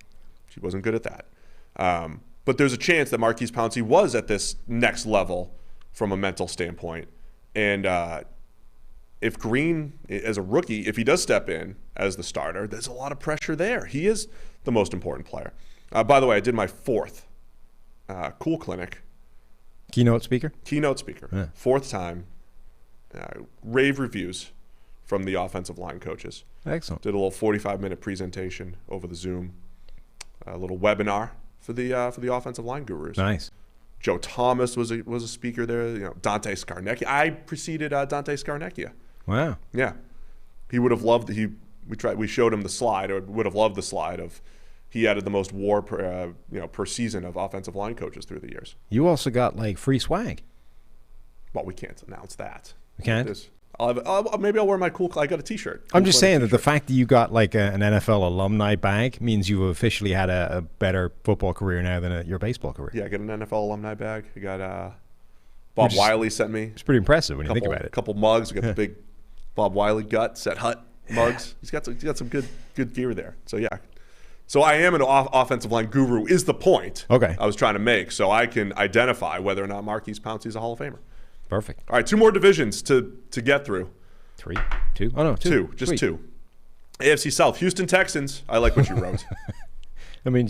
He wasn't good at that. But there's a chance that Marquise Pouncey was at this next level from a mental standpoint. And if Green, as a rookie, if he does step in as the starter, there's a lot of pressure there. He is the most important player. By the way, I did my 4th Cool Clinic. Keynote speaker? Keynote speaker. Yeah. 4th time. Rave reviews from the offensive line coaches. Excellent. Did a little 45-minute presentation over the Zoom. A little webinar for the offensive line gurus. Nice. Joe Thomas was a speaker there. Dante Scarnecchia. I preceded Dante Scarnecchia. Wow. Yeah, he would have loved. We showed him the slide, or would have loved the slide of. He added the most WAR per season of offensive line coaches through the years. You also got like free swag. Well, we can't announce that. We can't. Maybe I'll wear my cool. I got a T-shirt. I'm just saying that the fact that you got like an NFL alumni bag means you've officially had a better football career now than your baseball career. Yeah, I got an NFL alumni bag. I got Bob Wiley sent me. It's pretty impressive when you think about it. A couple mugs. We got the big Bob Wiley gut set hut mugs. He's got some good gear there. So yeah. So I am an offensive line guru is the point I was trying to make, so I can identify whether or not Marquise Pouncey is a Hall of Famer. Perfect. All right, 2 more divisions to get through. 3? 2? Oh, no, 2. 2. Just Sweet. 2. AFC South, Houston Texans. I like what you wrote. I mean,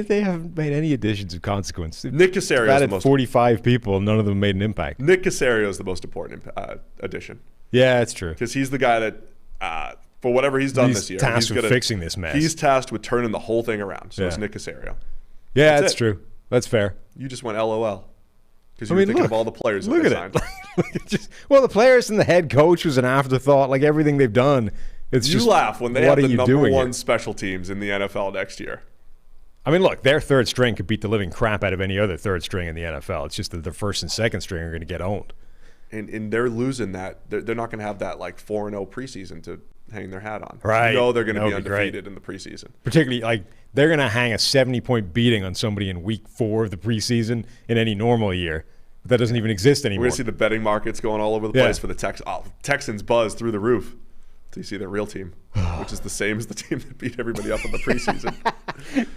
they haven't made any additions of consequence. Nick Caserio is the most 45 people, none of them made an impact. Nick Caserio is the most important addition. Yeah, that's true. Because he's the guy that, for whatever he's done this year, he's tasked with fixing this mess. He's tasked with turning the whole thing around. So it's Nick Caserio. Yeah, that's true. That's fair. You just went LOL because you were thinking of all the players that they signed. Well, the players and the head coach was an afterthought. Like everything they've done, you laugh when they have the number 1 special teams in the NFL next year. I mean, look, their third string could beat the living crap out of any other third string in the NFL. It's just that the first and second string are going to get owned. And they're losing that. They're not going to have that like 4-0 preseason to hang their hat on. Right. They're going to be undefeated in the preseason. Particularly, like, they're going to hang a 70-point beating on somebody in week 4 of the preseason in any normal year. That doesn't even exist anymore. We're going to see the betting markets going all over the place for the Texans. Texans buzz through the roof. So you see their real team, which is the same as the team that beat everybody up in the preseason.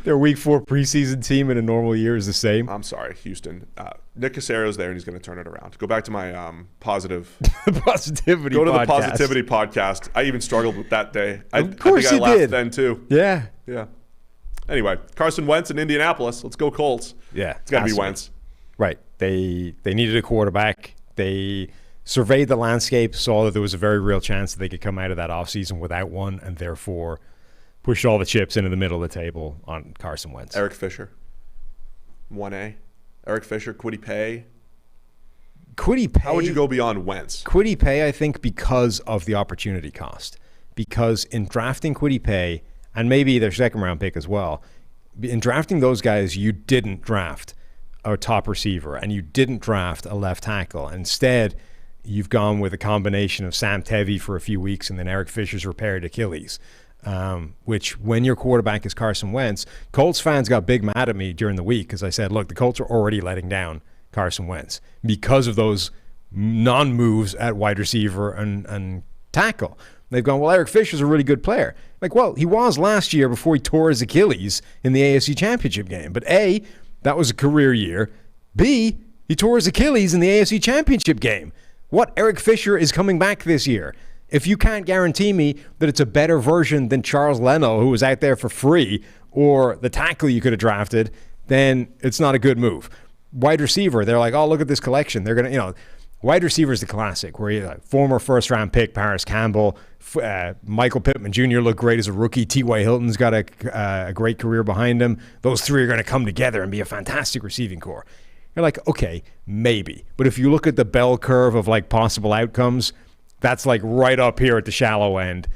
Their Week 4 preseason team in a normal year is the same. I'm sorry, Houston. Nick Caserio's there, and he's going to turn it around. Go back to my positive positivity. Go to podcast. the positivity podcast. I even struggled with that day. Of course, I think I you laughed did then too. Yeah. Anyway, Carson Wentz in Indianapolis. Let's go Colts. Yeah, it's got to be Wentz. Right. They needed a quarterback. They surveyed the landscape, saw that there was a very real chance that they could come out of that offseason without one, and therefore pushed all the chips into the middle of the table on Carson Wentz. Eric Fisher, 1A. Eric Fisher, Kwity Paye. How would you go beyond Wentz? Kwity Paye, I think, because of the opportunity cost. Because in drafting Kwity Paye, and maybe their second-round pick as well, in drafting those guys, you didn't draft a top receiver, and you didn't draft a left tackle. Instead, you've gone with a combination of Sam Tevy for a few weeks and then Eric Fisher's repaired Achilles, which when your quarterback is Carson Wentz, Colts fans got big mad at me during the week because I said, look, the Colts are already letting down Carson Wentz because of those non-moves at wide receiver and tackle. They've gone, well, Eric Fisher's a really good player. Like, well, he was last year before he tore his Achilles in the AFC Championship game. But A, that was a career year. B, he tore his Achilles in the AFC Championship game. What Eric Fisher is coming back this year? If you can't guarantee me that it's a better version than Charles Leno, who was out there for free, or the tackle you could have drafted, then it's not a good move. Wide receiver, they're like, oh, look at this collection. They're going to, wide receiver is the classic, where you former first-round pick Paris Campbell, Michael Pittman Jr. looked great as a rookie. T.Y. Hilton's got a great career behind him. Those three are going to come together and be a fantastic receiving core. You're like, okay, maybe. But if you look at the bell curve of possible outcomes, that's right up here at the shallow end.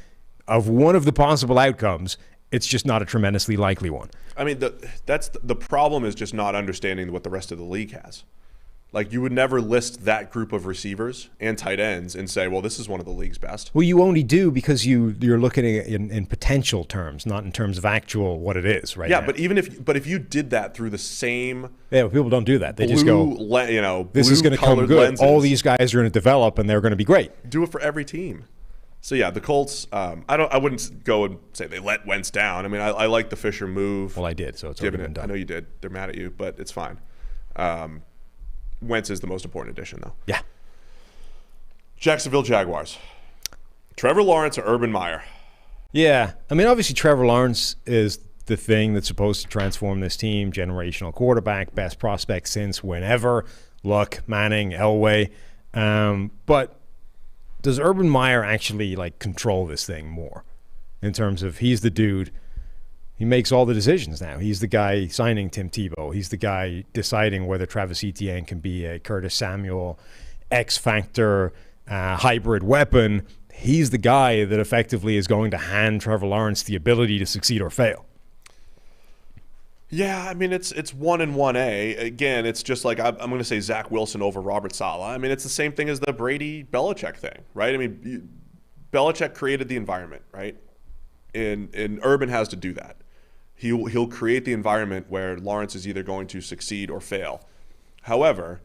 Of one of the possible outcomes, it's just not a tremendously likely one. I mean, the problem is just not understanding what the rest of the league has. You would never list that group of receivers and tight ends and say, well, this is one of the league's best. Well, you only do because you're looking at it in potential terms, not in terms of actual what it is right now. Yeah, but if you did that through the same people don't do that. They just go, this is going to come good. Lenses. All these guys are going to develop and they're going to be great. Do it for every team. So yeah, the Colts. I wouldn't go and say they let Wentz down. I mean, I like the Fisher move. Well, I did, so it's already been done. I know you did. They're mad at you, but it's fine. Wentz is the most important addition, though. Yeah. Jacksonville Jaguars. Trevor Lawrence or Urban Meyer? Yeah. I mean, obviously Trevor Lawrence is the thing that's supposed to transform this team. Generational quarterback, best prospect since whenever. Luck, Manning, Elway. But does Urban Meyer actually control this thing more in terms of he's the dude? He makes all the decisions now. He's the guy signing Tim Tebow. He's the guy deciding whether Travis Etienne can be a Curtis Samuel X-factor hybrid weapon. He's the guy that effectively is going to hand Trevor Lawrence the ability to succeed or fail. Yeah, I mean, it's 1 and 1A. Again, it's just I'm going to say Zach Wilson over Robert Saleh. I mean, it's the same thing as the Brady-Belichick thing, right? I mean, Belichick created the environment, right? And Urban has to do that. He'll create the environment where Lawrence is either going to succeed or fail. However,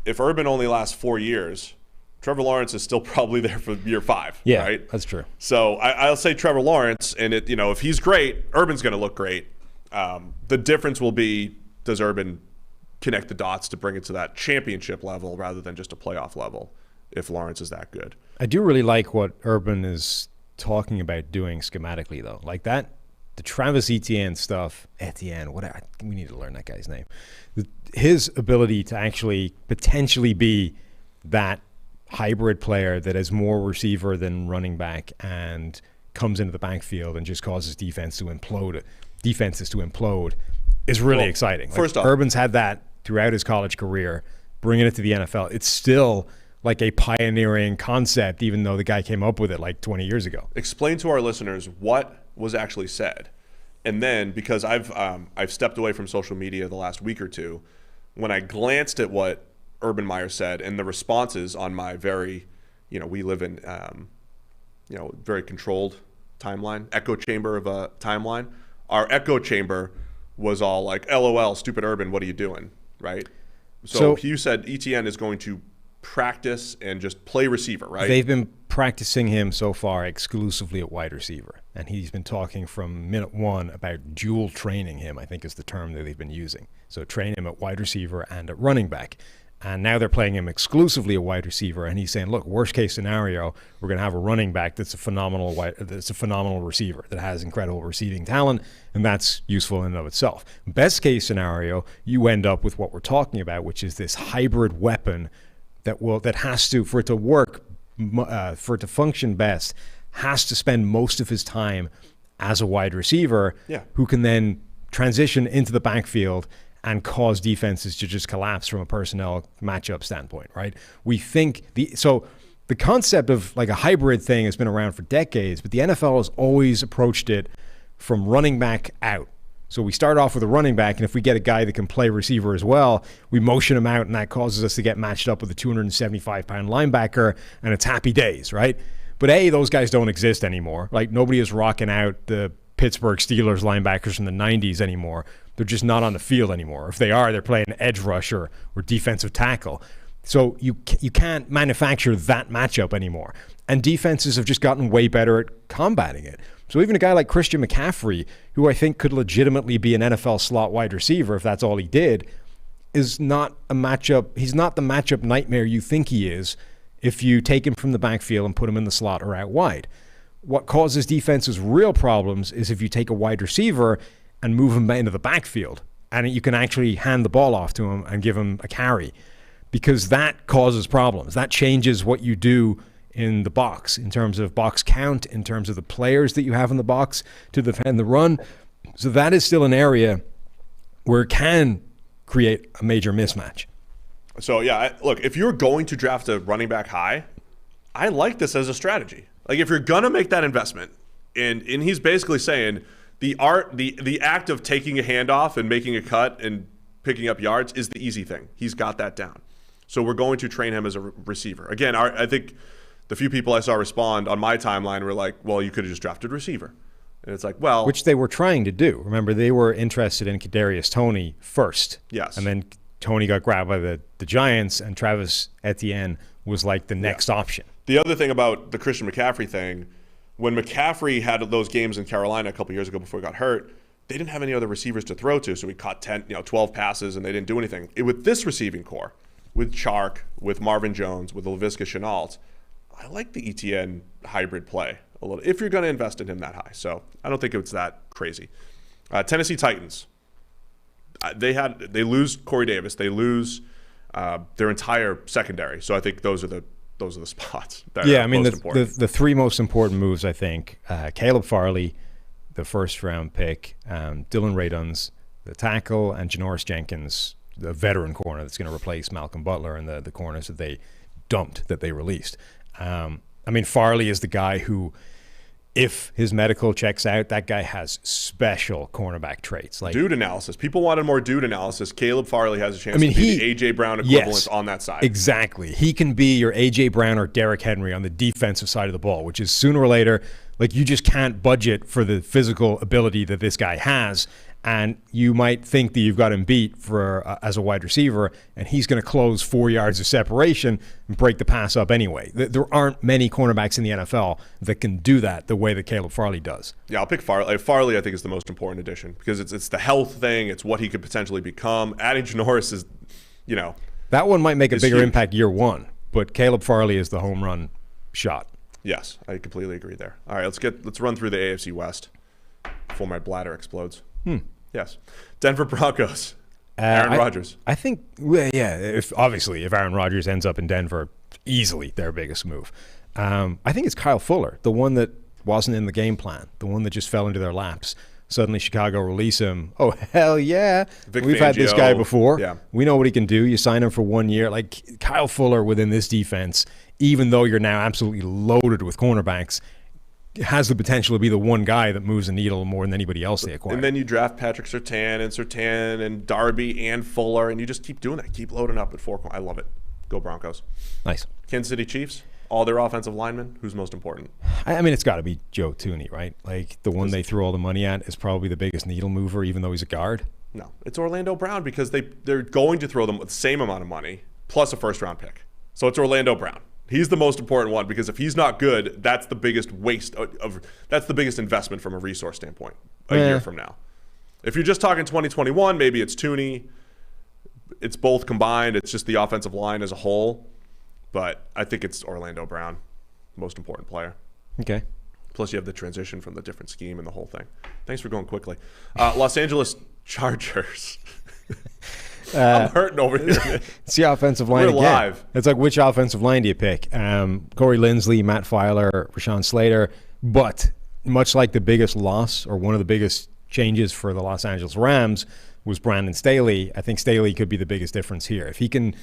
if Urban only lasts 4 years, Trevor Lawrence is still probably there for year 5. Yeah, right? That's true. So I'll say Trevor Lawrence, and if he's great, Urban's going to look great. The difference will be, does Urban connect the dots to bring it to that championship level rather than just a playoff level if Lawrence is that good? I do really like what Urban is talking about doing schematically, though. The Travis Etienne stuff, whatever, we need to learn that guy's name. His ability to actually potentially be that hybrid player that is more receiver than running back and comes into the backfield and just causes defenses to implode is really exciting. First off, Urban's had that throughout his college career. Bringing it to the NFL, it's still a pioneering concept, even though the guy came up with it 20 years ago. Explain to our listeners what was actually said. And then, because I've stepped away from social media the last week or two, when I glanced at what Urban Meyer said and the responses on my very, we live in, very controlled timeline, echo chamber of a timeline. Our echo chamber was all LOL, stupid Urban, what are you doing, right? So you said ETN is going to practice and just play receiver, right? They've been practicing him so far exclusively at wide receiver. And he's been talking from minute one about dual training him, I think is the term that they've been using. So train him at wide receiver and at running back. And now they're playing him exclusively a wide receiver, and he's saying, look, worst case scenario, we're going to have a running back that's a phenomenal receiver that has incredible receiving talent, and that's useful in and of itself. Best case scenario, you end up with what we're talking about, which is this hybrid weapon that has to, for it to work, for it to function best, has to spend most of his time as a wide receiver, who can then transition into the backfield and cause defenses to just collapse from a personnel matchup standpoint, right? We think the concept of like a hybrid thing has been around for decades, but the NFL has always approached it from running back out. So we start off with a running back, and if we get a guy that can play receiver as well, we motion him out, and that causes us to get matched up with a 275-pound linebacker, and it's happy days, right? But those guys don't exist anymore. Like, nobody is rocking out the Pittsburgh Steelers linebackers from the 90s anymore. They're just not on the field anymore. If they are, they're playing edge rusher or defensive tackle. So you can't manufacture that matchup anymore. And defenses have just gotten way better at combating it. So even a guy like Christian McCaffrey, who I think could legitimately be an NFL slot wide receiver if that's all he did, is not a matchup. He's not the matchup nightmare you think he is if you take him from the backfield and put him in the slot or out wide. What causes defenses real problems is if you take a wide receiver and move him into the backfield, and you can actually hand the ball off to him and give him a carry, because that causes problems. That changes what you do in the box, in terms of box count, in terms of the players that you have in the box to defend the run. So that is still an area where it can create a major mismatch. So, look, if you're going to draft a running back high, I like this as a strategy. Like, if you're going to make that investment, and he's basically saying the act of taking a handoff and making a cut and picking up yards is the easy thing. He's got that down. So we're going to train him as a receiver. Again, I think the few people I saw respond on my timeline were like, well, you could have just drafted receiver. And it's like, well. Which they were trying to do. Remember, they were interested in Kadarius Toney first. Yes. And then Toney got grabbed by the Giants, and Travis Etienne was like the next option. The other thing about the Christian McCaffrey thing, when McCaffrey had those games in Carolina a couple years ago before he got hurt, they didn't have any other receivers to throw to, so he caught 12 passes, and they didn't do anything. With this receiving core, with Chark, with Marvin Jones, with Laviska Shenault, I like the Etienne hybrid play a little, if you're going to invest in him that high. So I don't think it's that crazy. Tennessee Titans, they lose Corey Davis, they lose their entire secondary. So I think those are the spots that are most important. The three most important moves, I think, Caleb Farley, the first-round pick, Dylan Raduns, the tackle, and Janoris Jenkins, the veteran corner that's going to replace Malcolm Butler and the corners that they dumped, that they released. Farley is the guy who, if his medical checks out, that guy has special cornerback traits. Like dude analysis. People wanted more dude analysis. Caleb Farley has a chance to be the A.J. Brown equivalent on that side. Exactly. He can be your A.J. Brown or Derrick Henry on the defensive side of the ball, which is sooner or later, like, you just can't budget for the physical ability that this guy has. And you might think that you've got him beat as a wide receiver, and he's going to close 4 yards of separation and break the pass up anyway. There aren't many cornerbacks in the NFL that can do that the way that Caleb Farley does. Yeah, I'll pick Farley. Farley, I think, is the most important addition because it's the health thing. It's what he could potentially become. Adding Janoris is, that one might make a bigger impact year one, but Caleb Farley is the home run shot. Yes, I completely agree there. All right, let's run through the AFC West before my bladder explodes. Yes. Denver Broncos. Aaron Rodgers. I think, if Aaron Rodgers ends up in Denver, easily their biggest move. I think it's Kyle Fuller, the one that wasn't in the game plan, the one that just fell into their laps. Suddenly Chicago release him. Oh, hell yeah. We've had this guy before. Yeah. We know what he can do. You sign him for 1 year. Like, Kyle Fuller within this defense, even though you're now absolutely loaded with cornerbacks, has the potential to be the one guy that moves the needle more than anybody else they acquire. And then you draft Patrick Surtain and Darby and Fuller, and you just keep doing that. Keep loading up at 4. I love it. Go Broncos. Nice. Kansas City Chiefs, all their offensive linemen. Who's most important? It's got to be Joe Thuney, right? Like, the one they threw all the money at is probably the biggest needle mover, even though he's a guard. No, it's Orlando Brown because they're going to throw them the same amount of money plus a first-round pick. So it's Orlando Brown. He's the most important one because if he's not good, that's the biggest waste that's the biggest investment from a resource standpoint a year from now. If you're just talking 2021, maybe it's Tooney. It's both combined. It's just the offensive line as a whole. But I think it's Orlando Brown, most important player. Okay. Plus, you have the transition from the different scheme and the whole thing. Thanks for going quickly. Los Angeles Chargers. I'm hurting over here. It's the offensive line. We're again. live. It's like, which offensive line do you pick? Corey Linsley, Matt Filer, Rashawn Slater. But much like the biggest loss or one of the biggest changes for the Los Angeles Rams was Brandon Staley, I think Staley could be the biggest difference here. If he can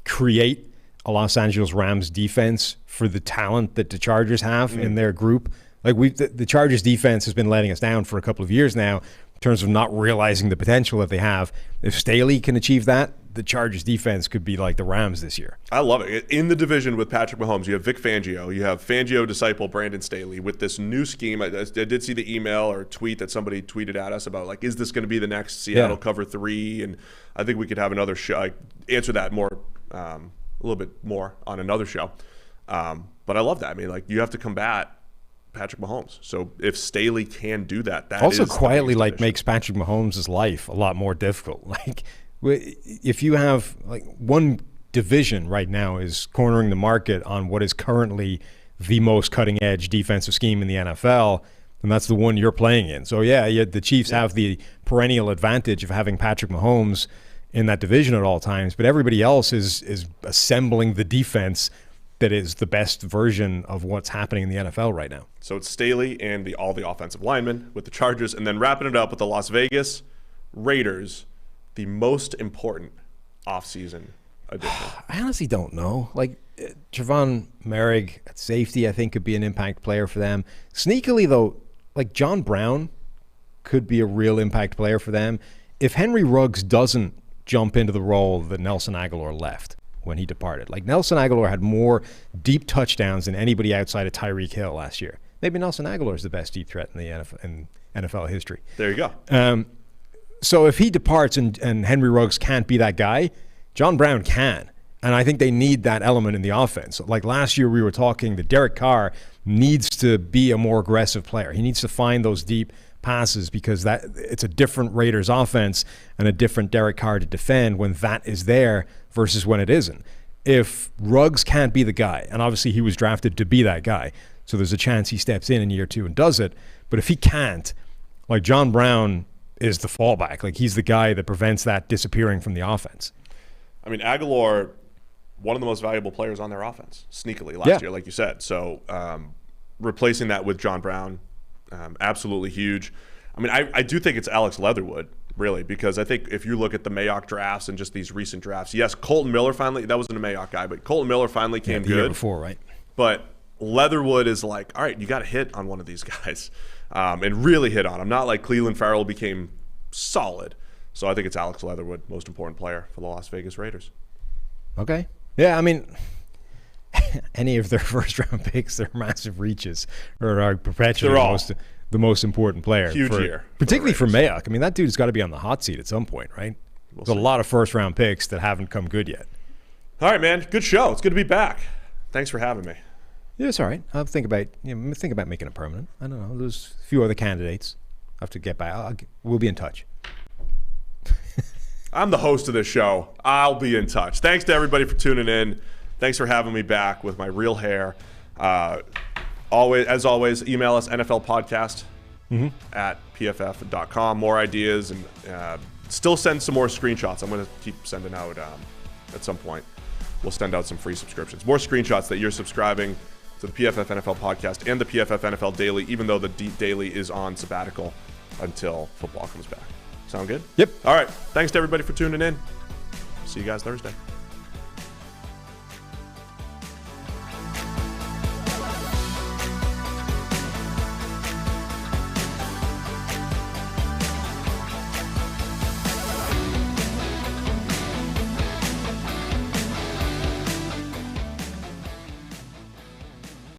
create a Los Angeles Rams defense for the talent that the Chargers have in their group, like the Chargers defense has been letting us down for a couple of years now in terms of not realizing the potential that they have. If Staley can achieve that, the Chargers defense could be like the Rams this year. I love it. In the division with Patrick Mahomes, you have Vic Fangio. You have Fangio disciple Brandon Staley with this new scheme. I did see the email or tweet that somebody tweeted at us about, like, is this going to be the next Seattle cover 3? And I think we could have another show, answer that more, a little bit more on another show. But I love that. I mean, like, you have to combat Patrick Mahomes. So if Staley can do that, that also is quietly like makes Patrick Mahomes' life a lot more difficult. Like, if you have like one division right now is cornering the market on what is currently the most cutting edge defensive scheme in the NFL, and that's the one you're playing in. So the Chiefs have the perennial advantage of having Patrick Mahomes in that division at all times, but everybody else is assembling the defense that is the best version of what's happening in the NFL right now. So it's Staley and all the offensive linemen with the Chargers, and then wrapping it up with the Las Vegas Raiders, the most important offseason addition. I honestly don't know. Like, Javon Merrick at safety, I think, could be an impact player for them. Sneakily, though, like, John Brown could be a real impact player for them. If Henry Ruggs doesn't jump into the role that Nelson Aguilar left when he departed. Like, Nelson Aguilar had more deep touchdowns than anybody outside of Tyreek Hill last year. Maybe Nelson Aguilar is the best deep threat in the NFL history. There you go. So if he departs and Henry Ruggs can't be that guy, John Brown can. And I think they need that element in the offense. Like last year we were talking that Derek Carr needs to be a more aggressive player. He needs to find those deep passes because that it's a different Raiders offense and a different Derek Carr to defend when that is there versus when it isn't. If Ruggs can't be the guy, and obviously he was drafted to be that guy, so there's a chance he steps in year 2 and does it, but if he can't, like, John Brown is the fallback. Like, he's the guy that prevents that disappearing from the offense. I mean, Aguilar, one of the most valuable players on their offense, sneakily last year, like you said. So replacing that with John Brown, absolutely huge. I mean, I do think it's Alex Leatherwood, really, because I think if you look at the Mayock drafts and just these recent drafts, yes, Colton Miller finally, that wasn't a Mayock guy, but Colton Miller finally came the good. year before, right? But Leatherwood is like, all right, you got to hit on one of these guys and really hit on him. Not like Cleveland Farrell became solid. So I think it's Alex Leatherwood, most important player for the Las Vegas Raiders. Okay. Yeah, I mean, any of their first-round picks, they're massive reaches, or are perpetually the most important player. Huge year. Particularly for Mayock. I mean, that dude's got to be on the hot seat at some point, right? There's a lot of first-round picks that haven't come good yet. All right, man. Good show. It's good to be back. Thanks for having me. Yeah, it's all right. I'll think about making it permanent. I don't know. There's a few other candidates. I have to get back. We'll be in touch. I'm the host of this show. I'll be in touch. Thanks to everybody for tuning in. Thanks for having me back with my real hair. As always, email us NFLpodcast at pff.com. More ideas, and still send some more screenshots. I'm going to keep sending out at some point. We'll send out some free subscriptions. More screenshots that you're subscribing to the PFF NFL podcast and the PFF NFL Daily, even though the Daily is on sabbatical until football comes back. Sound good? Yep. All right. Thanks to everybody for tuning in. See you guys Thursday.